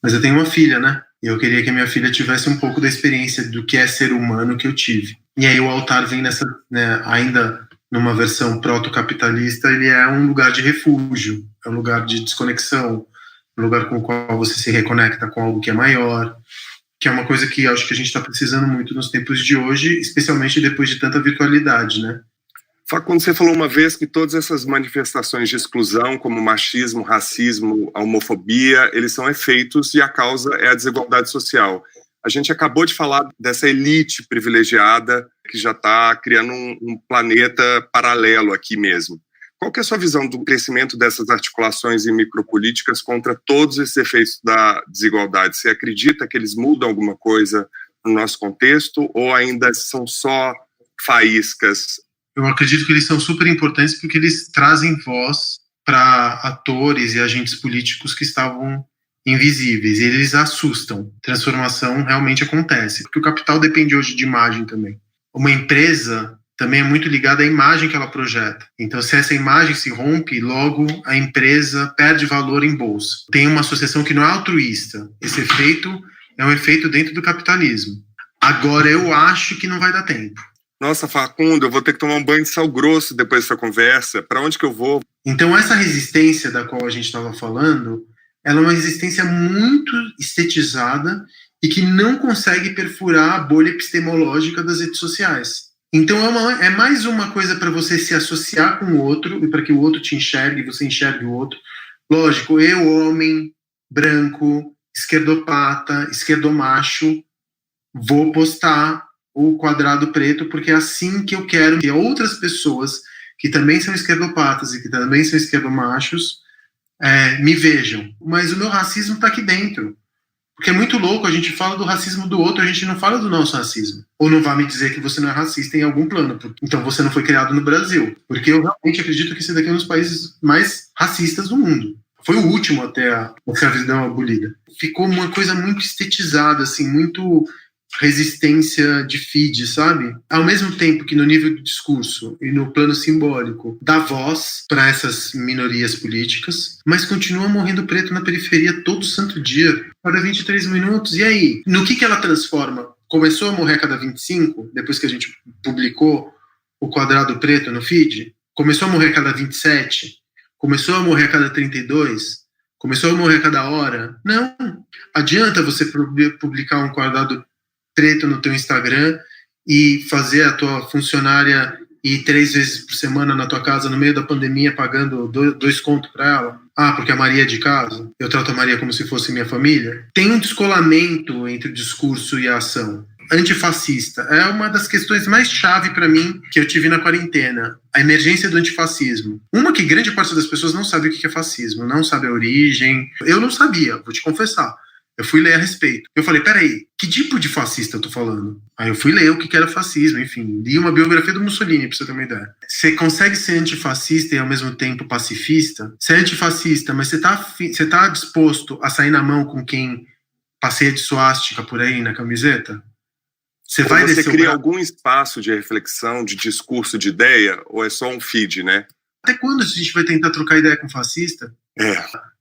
Mas eu tenho uma filha, né? E eu queria que a minha filha tivesse um pouco da experiência do que é ser humano que eu tive. E aí o altar vem nessa, né, ainda numa versão proto-capitalista, ele é um lugar de refúgio, é um lugar de desconexão, um lugar com o qual você se reconecta com algo que é maior, que é uma coisa que eu acho que a gente está precisando muito nos tempos de hoje, especialmente depois de tanta virtualidade, né? Facundo, você falou uma vez que todas essas manifestações de exclusão, como machismo, racismo, a homofobia, eles são efeitos e a causa é a desigualdade social. A gente acabou de falar dessa elite privilegiada que já está criando um planeta paralelo aqui mesmo. Qual que é a sua visão do crescimento dessas articulações e micropolíticas contra todos esses efeitos da desigualdade? Você acredita que eles mudam alguma coisa no nosso contexto ou ainda são só faíscas? Eu acredito que eles são super importantes porque eles trazem voz para atores e agentes políticos que estavam invisíveis, e eles assustam. Transformação realmente acontece, porque o capital depende hoje de imagem também. Uma empresa também é muito ligada à imagem que ela projeta. Então, se essa imagem se rompe, logo a empresa perde valor em bolsa. Tem uma associação que não é altruísta. Esse efeito é um efeito dentro do capitalismo. Agora, eu acho que não vai dar tempo. Nossa, Facundo, eu vou ter que tomar um banho de sal grosso depois dessa conversa. Para onde que eu vou? Então, essa resistência da qual a gente estava falando, ela é uma resistência muito estetizada e que não consegue perfurar a bolha epistemológica das redes sociais. Então, é mais uma coisa para você se associar com o outro e para que o outro te enxergue e você enxergue o outro. Lógico, eu, homem, branco, esquerdopata, esquerdomacho, vou postar o quadrado preto, porque é assim que eu quero que outras pessoas que também são esquerdopatas e que também são esquerdomachos me vejam. Mas o meu racismo está aqui dentro. Porque é muito louco, a gente fala do racismo do outro, a gente não fala do nosso racismo. Ou não vai me dizer que você não é racista em algum plano, então você não foi criado no Brasil. Porque eu realmente acredito que esse daqui é um dos países mais racistas do mundo. Foi o último até a escravidão abolida. Ficou uma coisa muito estetizada, assim, muito resistência de feed, sabe? Ao mesmo tempo que no nível do discurso e no plano simbólico dá voz para essas minorias políticas, mas continua morrendo preto na periferia todo santo dia, cada 23 minutos. E aí? No que ela transforma? Começou a morrer a cada 25, depois que a gente publicou o quadrado preto no feed? Começou a morrer a cada 27? Começou a morrer a cada 32? Começou a morrer a cada hora? Não. Adianta você publicar um quadrado preto no teu Instagram e fazer a tua funcionária ir 3 vezes por semana na tua casa no meio da pandemia pagando 2 contos para ela? Ah, porque a Maria é de casa? Eu trato a Maria como se fosse minha família? Tem um descolamento entre o discurso e a ação. Antifascista é uma das questões mais chave para mim que eu tive na quarentena. A emergência do antifascismo. Uma que grande parte das pessoas não sabe o que é fascismo, não sabe a origem. Eu não sabia, vou te confessar. Eu fui ler a respeito. Eu falei, peraí, que tipo de fascista eu tô falando? Aí eu fui ler o que era fascismo, enfim. Li uma biografia do Mussolini, pra você ter uma ideia. Você consegue ser antifascista e ao mesmo tempo pacifista? Você é antifascista, mas você tá disposto a sair na mão com quem passeia de suástica por aí na camiseta? Você cria algum espaço de reflexão, de discurso, de ideia, ou é só um feed, né? Até quando a gente vai tentar trocar ideia com fascista?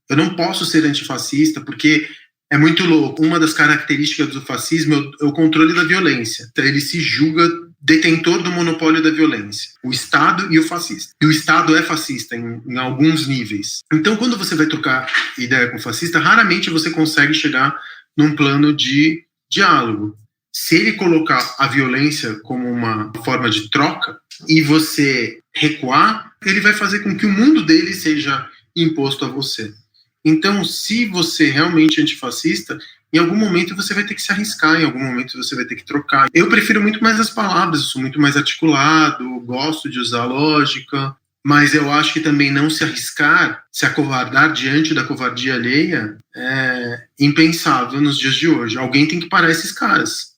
Eu não posso ser antifascista, porque é muito louco. Uma das características do fascismo é o controle da violência. Então, ele se julga detentor do monopólio da violência. O Estado e o fascista. E o Estado é fascista em alguns níveis. Então, quando você vai trocar ideia com o fascista, raramente você consegue chegar num plano de diálogo. Se ele colocar a violência como uma forma de troca e você recuar, ele vai fazer com que o mundo dele seja imposto a você. Então, se você realmente é antifascista, em algum momento você vai ter que se arriscar, em algum momento você vai ter que trocar. Eu prefiro muito mais as palavras, eu sou muito mais articulado, gosto de usar lógica, mas eu acho que também não se arriscar, se acovardar diante da covardia alheia, é impensável nos dias de hoje. Alguém tem que parar esses caras.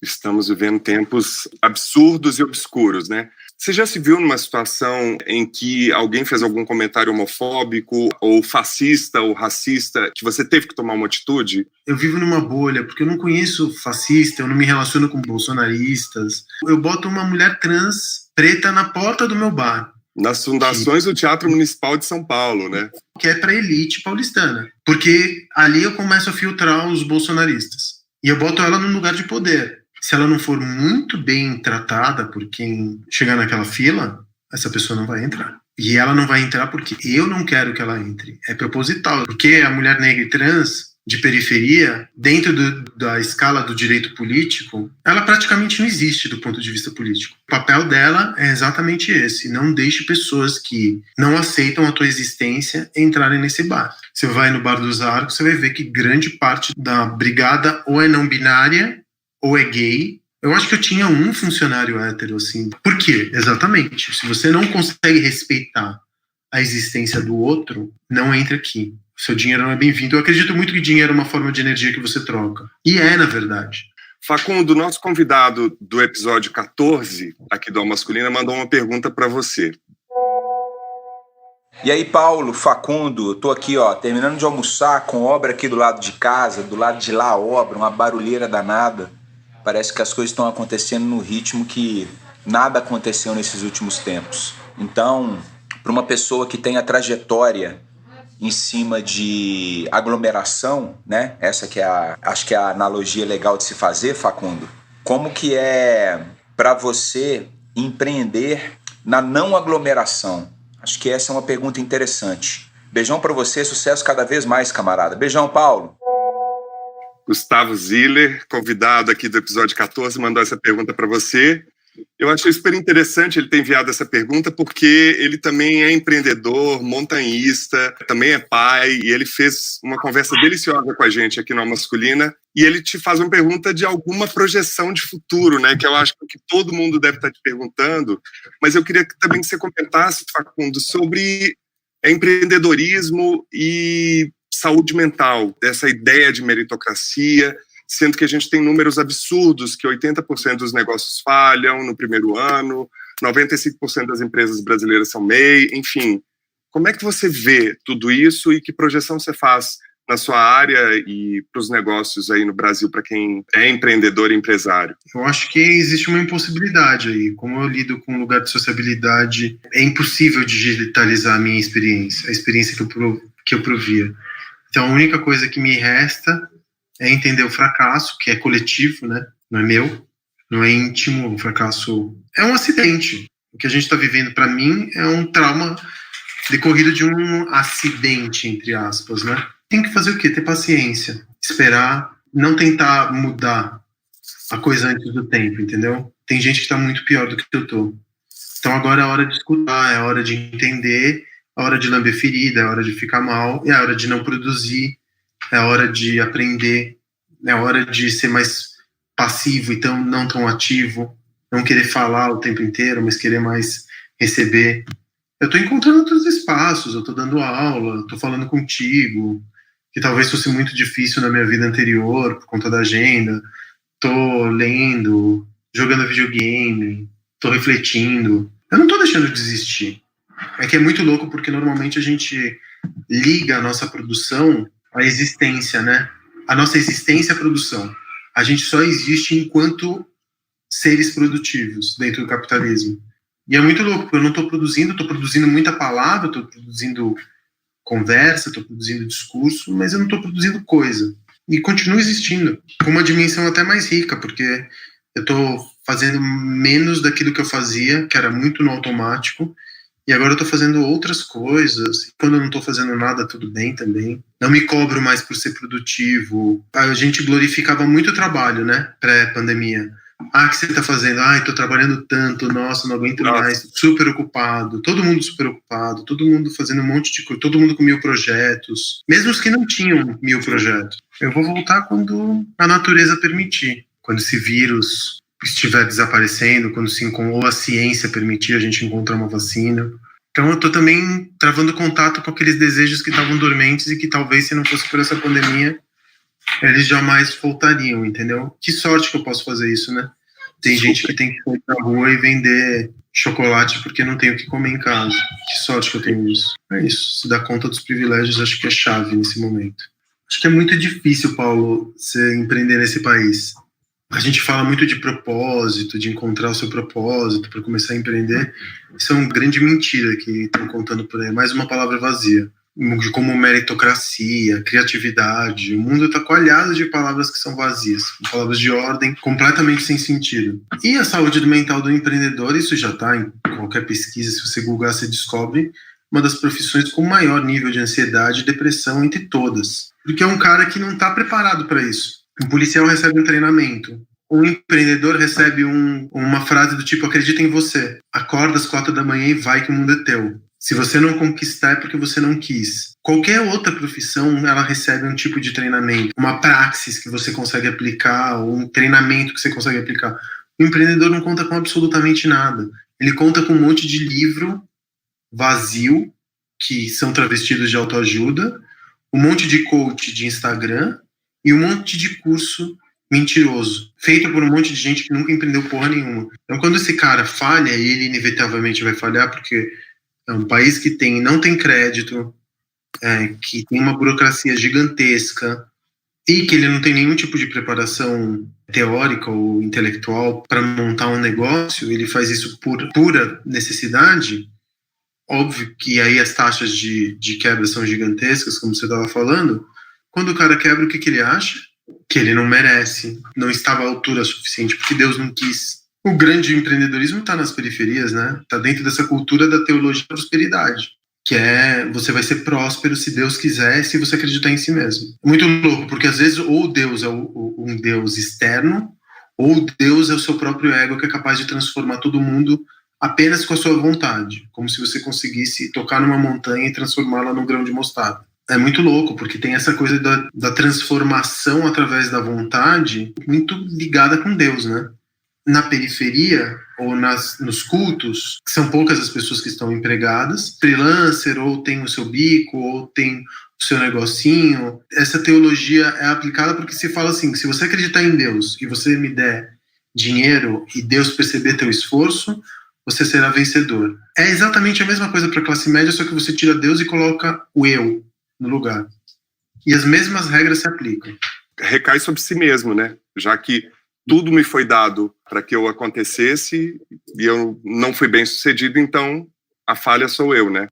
Estamos vivendo tempos absurdos e obscuros, né? Você já se viu numa situação em que alguém fez algum comentário homofóbico ou fascista ou racista que você teve que tomar uma atitude? Eu vivo numa bolha, porque eu não conheço fascista, eu não me relaciono com bolsonaristas. Eu boto uma mulher trans preta na porta do meu bar. Nas fundações do Teatro Municipal de São Paulo, né? Que é pra elite paulistana. Porque ali eu começo a filtrar os bolsonaristas. E eu boto ela num lugar de poder. Se ela não for muito bem tratada por quem chegar naquela fila, essa pessoa não vai entrar. E ela não vai entrar porque eu não quero que ela entre. É proposital. Porque a mulher negra e trans, de periferia, dentro da escala do direito político, ela praticamente não existe do ponto de vista político. O papel dela é exatamente esse. Não deixe pessoas que não aceitam a tua existência entrarem nesse bar. Você vai no Bar dos Arcos, você vai ver que grande parte da brigada ou é não binária ou é gay. Eu acho que eu tinha um funcionário hétero, assim. Por quê? Exatamente. Se você não consegue respeitar a existência do outro, não entre aqui. O seu dinheiro não é bem-vindo. Eu acredito muito que dinheiro é uma forma de energia que você troca. E na verdade. Facundo, nosso convidado do episódio 14, aqui do Alma Masculina, mandou uma pergunta para você. E aí, Paulo, Facundo, eu tô aqui, terminando de almoçar com obra aqui do lado de casa, do lado de lá a obra, uma barulheira danada. Parece que as coisas estão acontecendo no ritmo que nada aconteceu nesses últimos tempos. Então, para uma pessoa que tem a trajetória em cima de aglomeração, né? Essa que acho que é a analogia legal de se fazer, Facundo. Como que é para você empreender na não aglomeração? Acho que essa é uma pergunta interessante. Beijão para você, sucesso cada vez mais, camarada. Beijão, Paulo. Gustavo Ziller, convidado aqui do episódio 14, mandou essa pergunta para você. Eu achei super interessante ele ter enviado essa pergunta, porque ele também é empreendedor, montanhista, também é pai, e ele fez uma conversa deliciosa com a gente aqui no Masculina, e ele te faz uma pergunta de alguma projeção de futuro, né, que eu acho que todo mundo deve estar te perguntando, mas eu queria também que você comentasse, Facundo, sobre empreendedorismo e saúde mental, essa ideia de meritocracia, sendo que a gente tem números absurdos, que 80% dos negócios falham no primeiro ano, 95% das empresas brasileiras são MEI, enfim. Como é que você vê tudo isso e que projeção você faz na sua área e para os negócios aí no Brasil, para quem é empreendedor e empresário? Eu acho que existe uma impossibilidade aí. Como eu lido com um lugar de sociabilidade, é impossível digitalizar a minha experiência, a experiência que eu provia. Então, a única coisa que me resta é entender o fracasso, que é coletivo, né? Não é meu, não é íntimo. O fracasso é um acidente. O que a gente está vivendo, para mim, é um trauma decorrido de um acidente, entre aspas, né? Tem que fazer o quê? Ter paciência, esperar, não tentar mudar a coisa antes do tempo, entendeu? Tem gente que está muito pior do que eu tô. Então agora é a hora de escutar, é a hora de entender, é a hora de lamber ferida, é a hora de ficar mal, é a hora de não produzir, é a hora de aprender, é a hora de ser mais passivo, então não tão ativo, não querer falar o tempo inteiro, mas querer mais receber. Eu estou encontrando outros espaços, eu estou dando aula, estou falando contigo, que talvez fosse muito difícil na minha vida anterior, por conta da agenda. Estou lendo, jogando videogame, estou refletindo. Eu não estou deixando de desistir. É que é muito louco, porque normalmente a gente liga a nossa produção à existência, né? A nossa existência à produção. A gente só existe enquanto seres produtivos dentro do capitalismo. E é muito louco, porque eu não estou produzindo muita palavra, estou produzindo conversa, estou produzindo discurso, mas eu não estou produzindo coisa. E continuo existindo, com uma dimensão até mais rica, porque eu estou fazendo menos daquilo que eu fazia, que era muito no automático, e agora eu estou fazendo outras coisas. Quando eu não estou fazendo nada, tudo bem também. Não me cobro mais por ser produtivo. A gente glorificava muito o trabalho, né? Pré-pandemia. O que você está fazendo? Estou trabalhando tanto, nossa, não aguento mais. Super ocupado, todo mundo super ocupado, todo mundo fazendo um monte de coisa, todo mundo com 1000 projetos, mesmo os que não tinham 1000 projetos. Eu vou voltar quando a natureza permitir, quando esse vírus estiver desaparecendo, quando ou a ciência permitir a gente encontrar uma vacina. Então eu estou também travando contato com aqueles desejos que estavam dormentes e que talvez, se não fosse por essa pandemia, eles jamais voltariam, entendeu? Que sorte que eu posso fazer isso, né? Tem gente que tem que sair pra rua e vender chocolate porque não tem o que comer em casa. Que sorte que eu tenho isso. É isso, se dar conta dos privilégios, acho que é chave nesse momento. Acho que é muito difícil, Paulo, você empreender nesse país. A gente fala muito de propósito, de encontrar o seu propósito para começar a empreender. Isso é uma grande mentira que estão contando por aí. Mais uma palavra vazia. Como meritocracia, criatividade. O mundo está coalhado de palavras que são vazias, palavras de ordem completamente sem sentido. E a saúde mental do empreendedor, isso já está em qualquer pesquisa, se você googar, você descobre uma das profissões com maior nível de ansiedade e depressão entre todas. Porque é um cara que não está preparado para isso. Um policial recebe um treinamento. Um empreendedor recebe uma frase do tipo: acredita em você. Acorda às 4 da manhã e vai que o mundo é teu. Se você não conquistar é porque você não quis. Qualquer outra profissão, ela recebe um tipo de treinamento, uma praxis que você consegue aplicar, ou um treinamento que você consegue aplicar. O empreendedor não conta com absolutamente nada. Ele conta com um monte de livro vazio, que são travestidos de autoajuda, um monte de coach de Instagram e um monte de curso mentiroso, feito por um monte de gente que nunca empreendeu porra nenhuma. Então, quando esse cara falha, e ele inevitavelmente vai falhar, porque é um país que não tem crédito, que tem uma burocracia gigantesca e que ele não tem nenhum tipo de preparação teórica ou intelectual para montar um negócio, ele faz isso por pura necessidade. Óbvio que aí as taxas de quebra são gigantescas, como você estava falando. Quando o cara quebra, o que ele acha? Que ele não merece, não estava à altura suficiente, porque Deus não quis. O grande empreendedorismo está nas periferias, né? Está dentro dessa cultura da teologia da prosperidade, que você vai ser próspero se Deus quiser, se você acreditar em si mesmo. Muito louco, porque às vezes ou Deus é um Deus externo, ou Deus é o seu próprio ego que é capaz de transformar todo mundo apenas com a sua vontade, como se você conseguisse tocar numa montanha e transformá-la num grão de mostarda. É muito louco, porque tem essa coisa da transformação através da vontade muito ligada com Deus, né? Na periferia, ou nos cultos, são poucas as pessoas que estão empregadas, freelancer, ou tem o seu bico, ou tem o seu negocinho. Essa teologia é aplicada porque se fala assim, se você acreditar em Deus e você me der dinheiro e Deus perceber teu esforço, você será vencedor. É exatamente a mesma coisa para a classe média, só que você tira Deus e coloca o eu no lugar. E as mesmas regras se aplicam. Recai sobre si mesmo, né? Já que tudo me foi dado para que eu acontecesse e eu não fui bem sucedido, então a falha sou eu, né?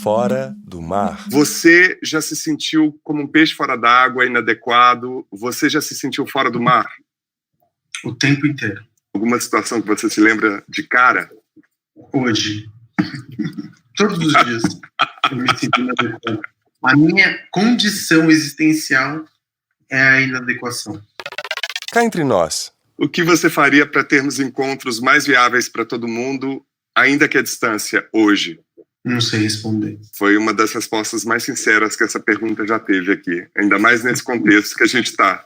Fora do mar. Você já se sentiu como um peixe fora d'água, inadequado? Você já se sentiu fora do mar? O tempo inteiro. Alguma situação que você se lembra de cara? Hoje. Todos os dias eu me sinto inadequado. A minha condição existencial é a inadequação. Cá entre nós. O que você faria para termos encontros mais viáveis para todo mundo, ainda que à distância, hoje? Não sei responder. Foi uma das respostas mais sinceras que essa pergunta já teve aqui. Ainda mais nesse contexto que a gente está.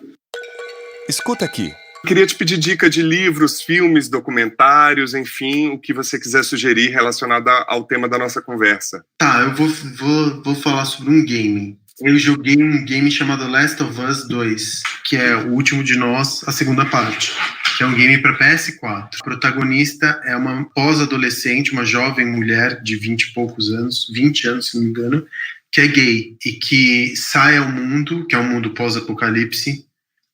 Escuta aqui. Queria te pedir dica de livros, filmes, documentários, enfim, o que você quiser sugerir relacionado ao tema da nossa conversa. Tá, eu vou falar sobre um game. Eu joguei um game chamado Last of Us 2, que é o último de nós, a segunda parte, que é um game para PS4. A protagonista é uma pós-adolescente, uma jovem mulher de 20 e poucos anos, 20 anos, se não me engano, que é gay e que sai ao mundo, que é um mundo pós-apocalipse,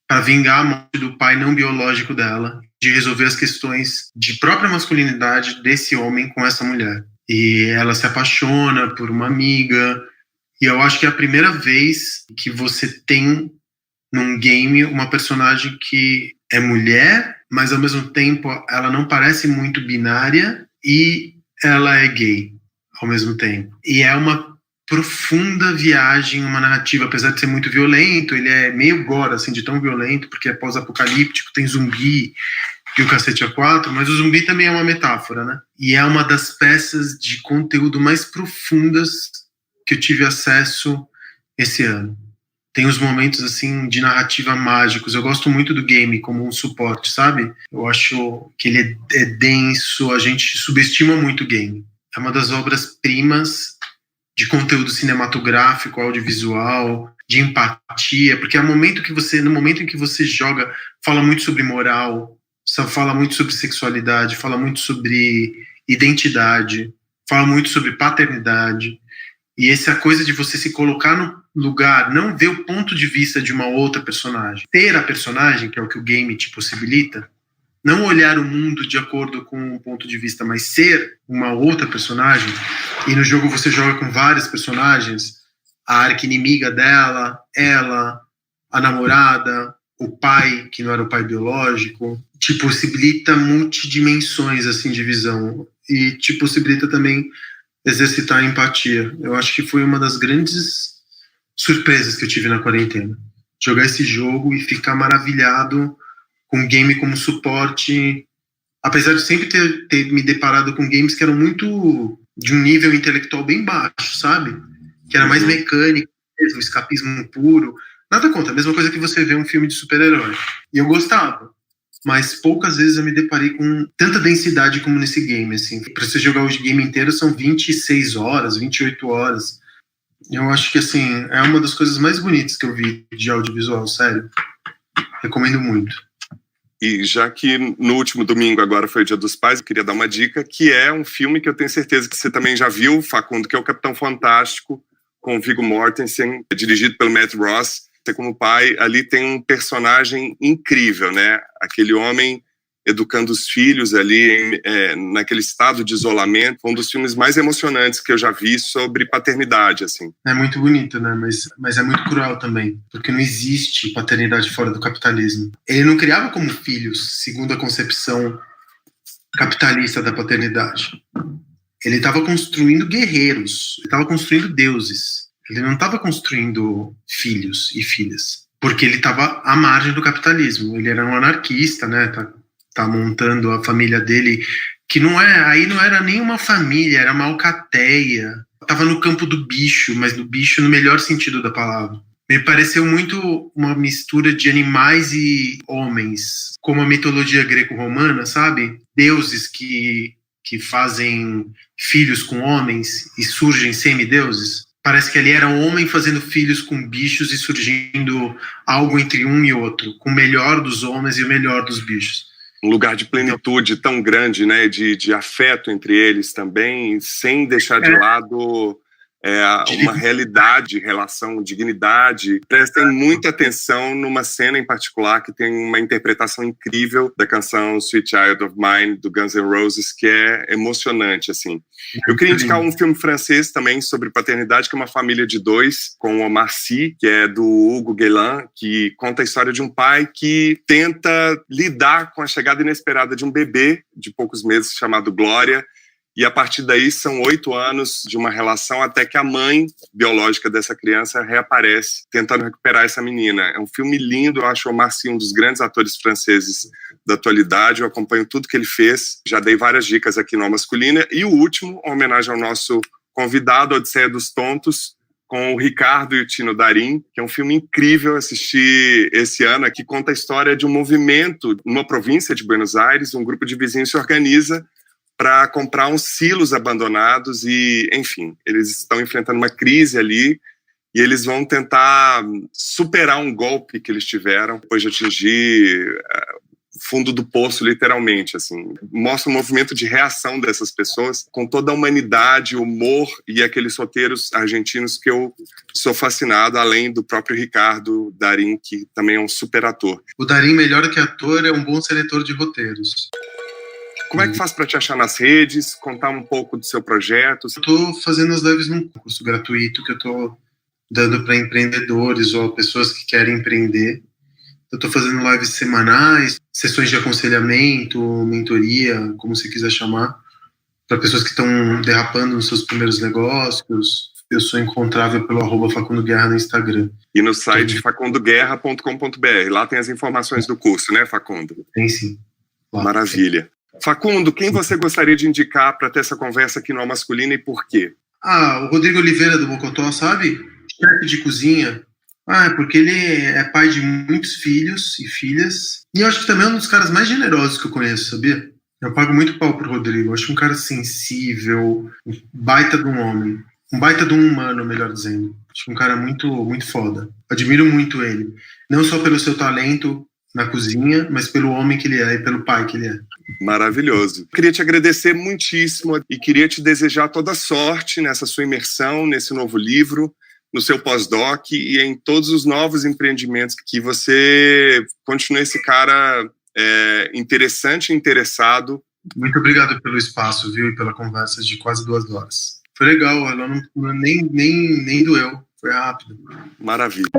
para vingar a morte do pai não biológico dela, de resolver as questões de própria masculinidade desse homem com essa mulher. E ela se apaixona por uma amiga, e eu acho que é a primeira vez que você tem num game uma personagem que é mulher, mas ao mesmo tempo ela não parece muito binária e ela é gay ao mesmo tempo. E é uma profunda viagem, uma narrativa, apesar de ser muito violento, ele é meio gore, assim, de tão violento, porque é pós-apocalíptico, tem zumbi e o cacete A4, mas o zumbi também é uma metáfora, né? E é uma das peças de conteúdo mais profundas que eu tive acesso esse ano. Tem uns momentos, assim, de narrativa mágicos. Eu gosto muito do game como um suporte, sabe? Eu acho que ele é denso, a gente subestima muito o game. É uma das obras-primas de conteúdo cinematográfico, audiovisual, de empatia, porque no momento em que você joga, fala muito sobre moral, fala muito sobre sexualidade, fala muito sobre identidade, fala muito sobre paternidade, e essa coisa de você se colocar no lugar, não ver o ponto de vista de uma outra personagem, ter a personagem, que é o que o game te possibilita, não olhar o mundo de acordo com um ponto de vista, mas ser uma outra personagem. E no jogo você joga com várias personagens, a arqui-inimiga dela, ela, a namorada, o pai, que não era o pai biológico, te possibilita multidimensões assim, de visão. E te possibilita também exercitar a empatia. Eu acho que foi uma das grandes surpresas que eu tive na quarentena. Jogar esse jogo e ficar maravilhado com o game como suporte, apesar de sempre ter me deparado com games que eram muito de um nível intelectual bem baixo, sabe? Que era mais mecânico, mesmo, escapismo puro. Nada contra, a mesma coisa que você vê um filme de super-herói. E eu gostava, mas poucas vezes eu me deparei com tanta densidade como nesse game, assim. Pra você jogar o game inteiro são 26 horas, 28 horas. Eu acho que, assim, é uma das coisas mais bonitas que eu vi de audiovisual, sério. Recomendo muito. E já que no último domingo agora foi o Dia dos Pais, eu queria dar uma dica, que é um filme que eu tenho certeza que você também já viu, Facundo, que é o Capitão Fantástico, com o Viggo Mortensen, dirigido pelo Matt Ross. Você como pai, ali tem um personagem incrível, né? Aquele homem educando os filhos ali naquele estado de isolamento. Um dos filmes mais emocionantes que eu já vi sobre paternidade, assim. É muito bonito, né? Mas é muito cruel também, porque não existe paternidade fora do capitalismo. Ele não criava como filhos, segundo a concepção capitalista da paternidade. Ele estava construindo guerreiros, ele estava construindo deuses. Ele não estava construindo filhos e filhas. porque ele estava à margem do capitalismo. Ele era um anarquista, né? Tá montando a família dele, que não era nem uma família, era uma alcateia. Tava no campo do bicho, mas do bicho no melhor sentido da palavra. Me pareceu muito uma mistura de animais e homens, como a mitologia greco-romana, sabe? Deuses que fazem filhos com homens e surgem semideuses. Parece que ali era um homem fazendo filhos com bichos e surgindo algo entre um e outro, com o melhor dos homens e o melhor dos bichos. Um lugar de plenitude tão grande, né, de afeto entre eles também, sem deixar de lado uma realidade, relação, dignidade. Prestem muita atenção numa cena em particular que tem uma interpretação incrível da canção Sweet Child of Mine, do Guns N' Roses, que é emocionante, assim. Eu queria indicar um filme francês também sobre paternidade, que é Uma Família de Dois, com Omar Sy, que é do Hugo Guélan, que conta a história de um pai que tenta lidar com a chegada inesperada de um bebê de poucos meses chamado Glória, e a partir daí são 8 anos de uma relação até que a mãe biológica dessa criança reaparece, tentando recuperar essa menina. É um filme lindo, eu acho o Omar Sy um dos grandes atores franceses da atualidade, eu acompanho tudo que ele fez, já dei várias dicas aqui no Alma Masculina. E o último, uma homenagem ao nosso convidado, Odisseia dos Tontos, com o Ricardo e o Tino Darim, que é um filme incrível, assisti esse ano, que conta a história de um movimento numa província de Buenos Aires, um grupo de vizinhos se organiza para comprar uns silos abandonados e, enfim, eles estão enfrentando uma crise ali e eles vão tentar superar um golpe que eles tiveram depois de atingir fundo do poço, literalmente, assim. Mostra um movimento de reação dessas pessoas com toda a humanidade, humor e aqueles roteiros argentinos que eu sou fascinado, além do próprio Ricardo Darim, que também é um super ator. O Darim, melhor que ator, é um bom seletor de roteiros. Como é que faz para te achar nas redes? Contar um pouco do seu projeto? Eu estou fazendo as lives num curso gratuito que eu estou dando para empreendedores ou pessoas que querem empreender. Eu estou fazendo lives semanais, sessões de aconselhamento, mentoria, como você quiser chamar, para pessoas que estão derrapando nos seus primeiros negócios. Eu sou encontrável pelo @Facundo Guerra no Instagram. E no site facundoguerra.com.br. Lá tem as informações do curso, né, Facundo? Tem sim. Lá. Maravilha. Facundo, quem você gostaria de indicar para ter essa conversa aqui no Alma Masculina e por quê? O Rodrigo Oliveira do Mocotó, sabe? Chefe de cozinha. Porque ele é pai de muitos filhos e filhas. E eu acho que também é um dos caras mais generosos que eu conheço, sabia? Eu pago muito pau pro Rodrigo. Eu acho um cara sensível, um baita de um homem. Um baita de um humano, melhor dizendo. Acho um cara muito, muito foda. Admiro muito ele. Não só pelo seu talento na cozinha, mas pelo homem que ele é e pelo pai que ele é. Maravilhoso. Queria te agradecer muitíssimo e queria te desejar toda sorte nessa sua imersão, nesse novo livro, no seu pós-doc e em todos os novos empreendimentos, que você continue esse cara interessante e interessado. Muito obrigado pelo espaço, viu, e pela conversa de quase 2 horas. Foi legal, ela nem doeu, foi rápido. Maravilha.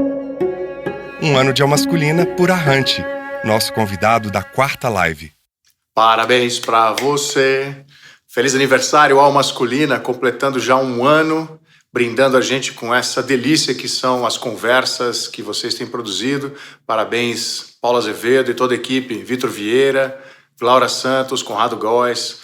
Um ano de Alma Masculina por Arrante, nosso convidado da 4ª live. Parabéns para você. Feliz aniversário, Alma Masculina, completando já 1 ano, brindando a gente com essa delícia que são as conversas que vocês têm produzido. Parabéns, Paulo Azevedo e toda a equipe, Vitor Vieira, Laura Santos, Conrado Góes.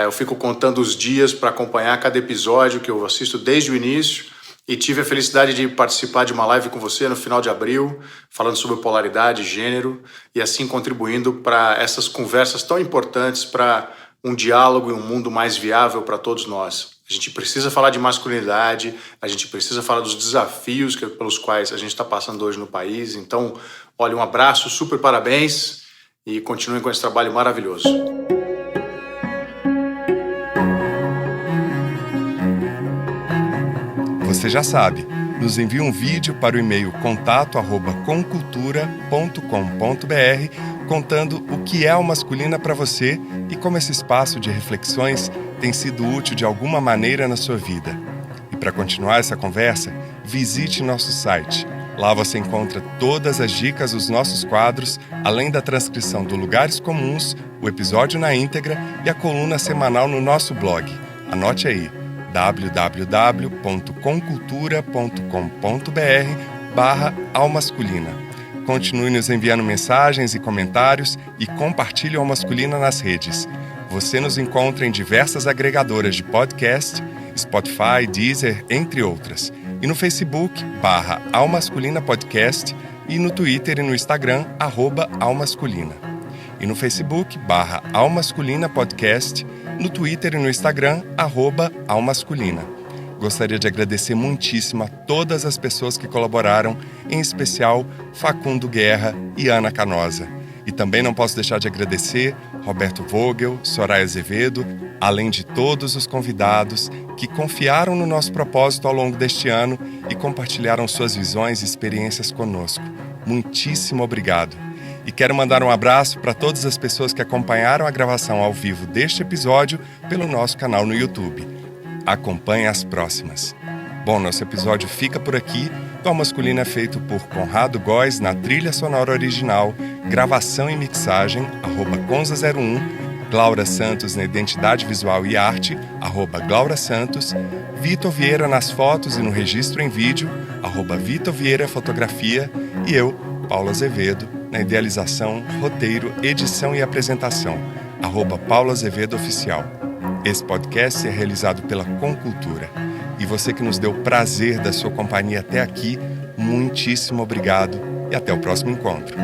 Eu fico contando os dias para acompanhar cada episódio que eu assisto desde o início. E tive a felicidade de participar de uma live com você no final de abril, falando sobre polaridade, gênero, e assim contribuindo para essas conversas tão importantes para um diálogo e um mundo mais viável para todos nós. A gente precisa falar de masculinidade, a gente precisa falar dos desafios pelos quais a gente está passando hoje no país. Então, olha, um abraço, super parabéns e continuem com esse trabalho maravilhoso. Você já sabe, nos envie um vídeo para o e-mail contato@comcultura.com.br contando o que é Alma Masculina para você e como esse espaço de reflexões tem sido útil de alguma maneira na sua vida. E para continuar essa conversa, visite nosso site. Lá você encontra todas as dicas dos nossos quadros, além da transcrição do Lugares Comuns, o episódio na íntegra e a coluna semanal no nosso blog. Anote aí, www.comcultura.com.br/almasculina. Continue nos enviando mensagens e comentários e compartilhe o Alma Masculina nas redes. Você nos encontra em diversas agregadoras de podcast, Spotify, Deezer, entre outras. E no Facebook, /Almasculina Podcast, e no Twitter e no Instagram, @Almasculina. E no Facebook, /Almasculina Podcast, no Twitter e no Instagram, @Almasculina. Gostaria de agradecer muitíssimo a todas as pessoas que colaboraram, em especial Facundo Guerra e Ana Canosa. E também não posso deixar de agradecer Roberto Vogel, Soraya Azevedo, além de todos os convidados que confiaram no nosso propósito ao longo deste ano e compartilharam suas visões e experiências conosco. Muitíssimo obrigado. E quero mandar um abraço para todas as pessoas que acompanharam a gravação ao vivo deste episódio pelo nosso canal no YouTube. Acompanhe as próximas. Bom, nosso episódio fica por aqui. O Alma Masculina é feito por Conrado Góes na trilha sonora original, gravação e mixagem, @Conza01, Glaura Santos na identidade visual e arte, @Glaura Santos, Vitor Vieira nas fotos e no registro em vídeo, @Vitor Vieira Fotografia, e eu, Paulo Azevedo, na idealização, roteiro, edição e apresentação, @Paulo Azevedo Oficial. Esse podcast é realizado pela Concultura. E você que nos deu o prazer da sua companhia até aqui, muitíssimo obrigado e até o próximo encontro.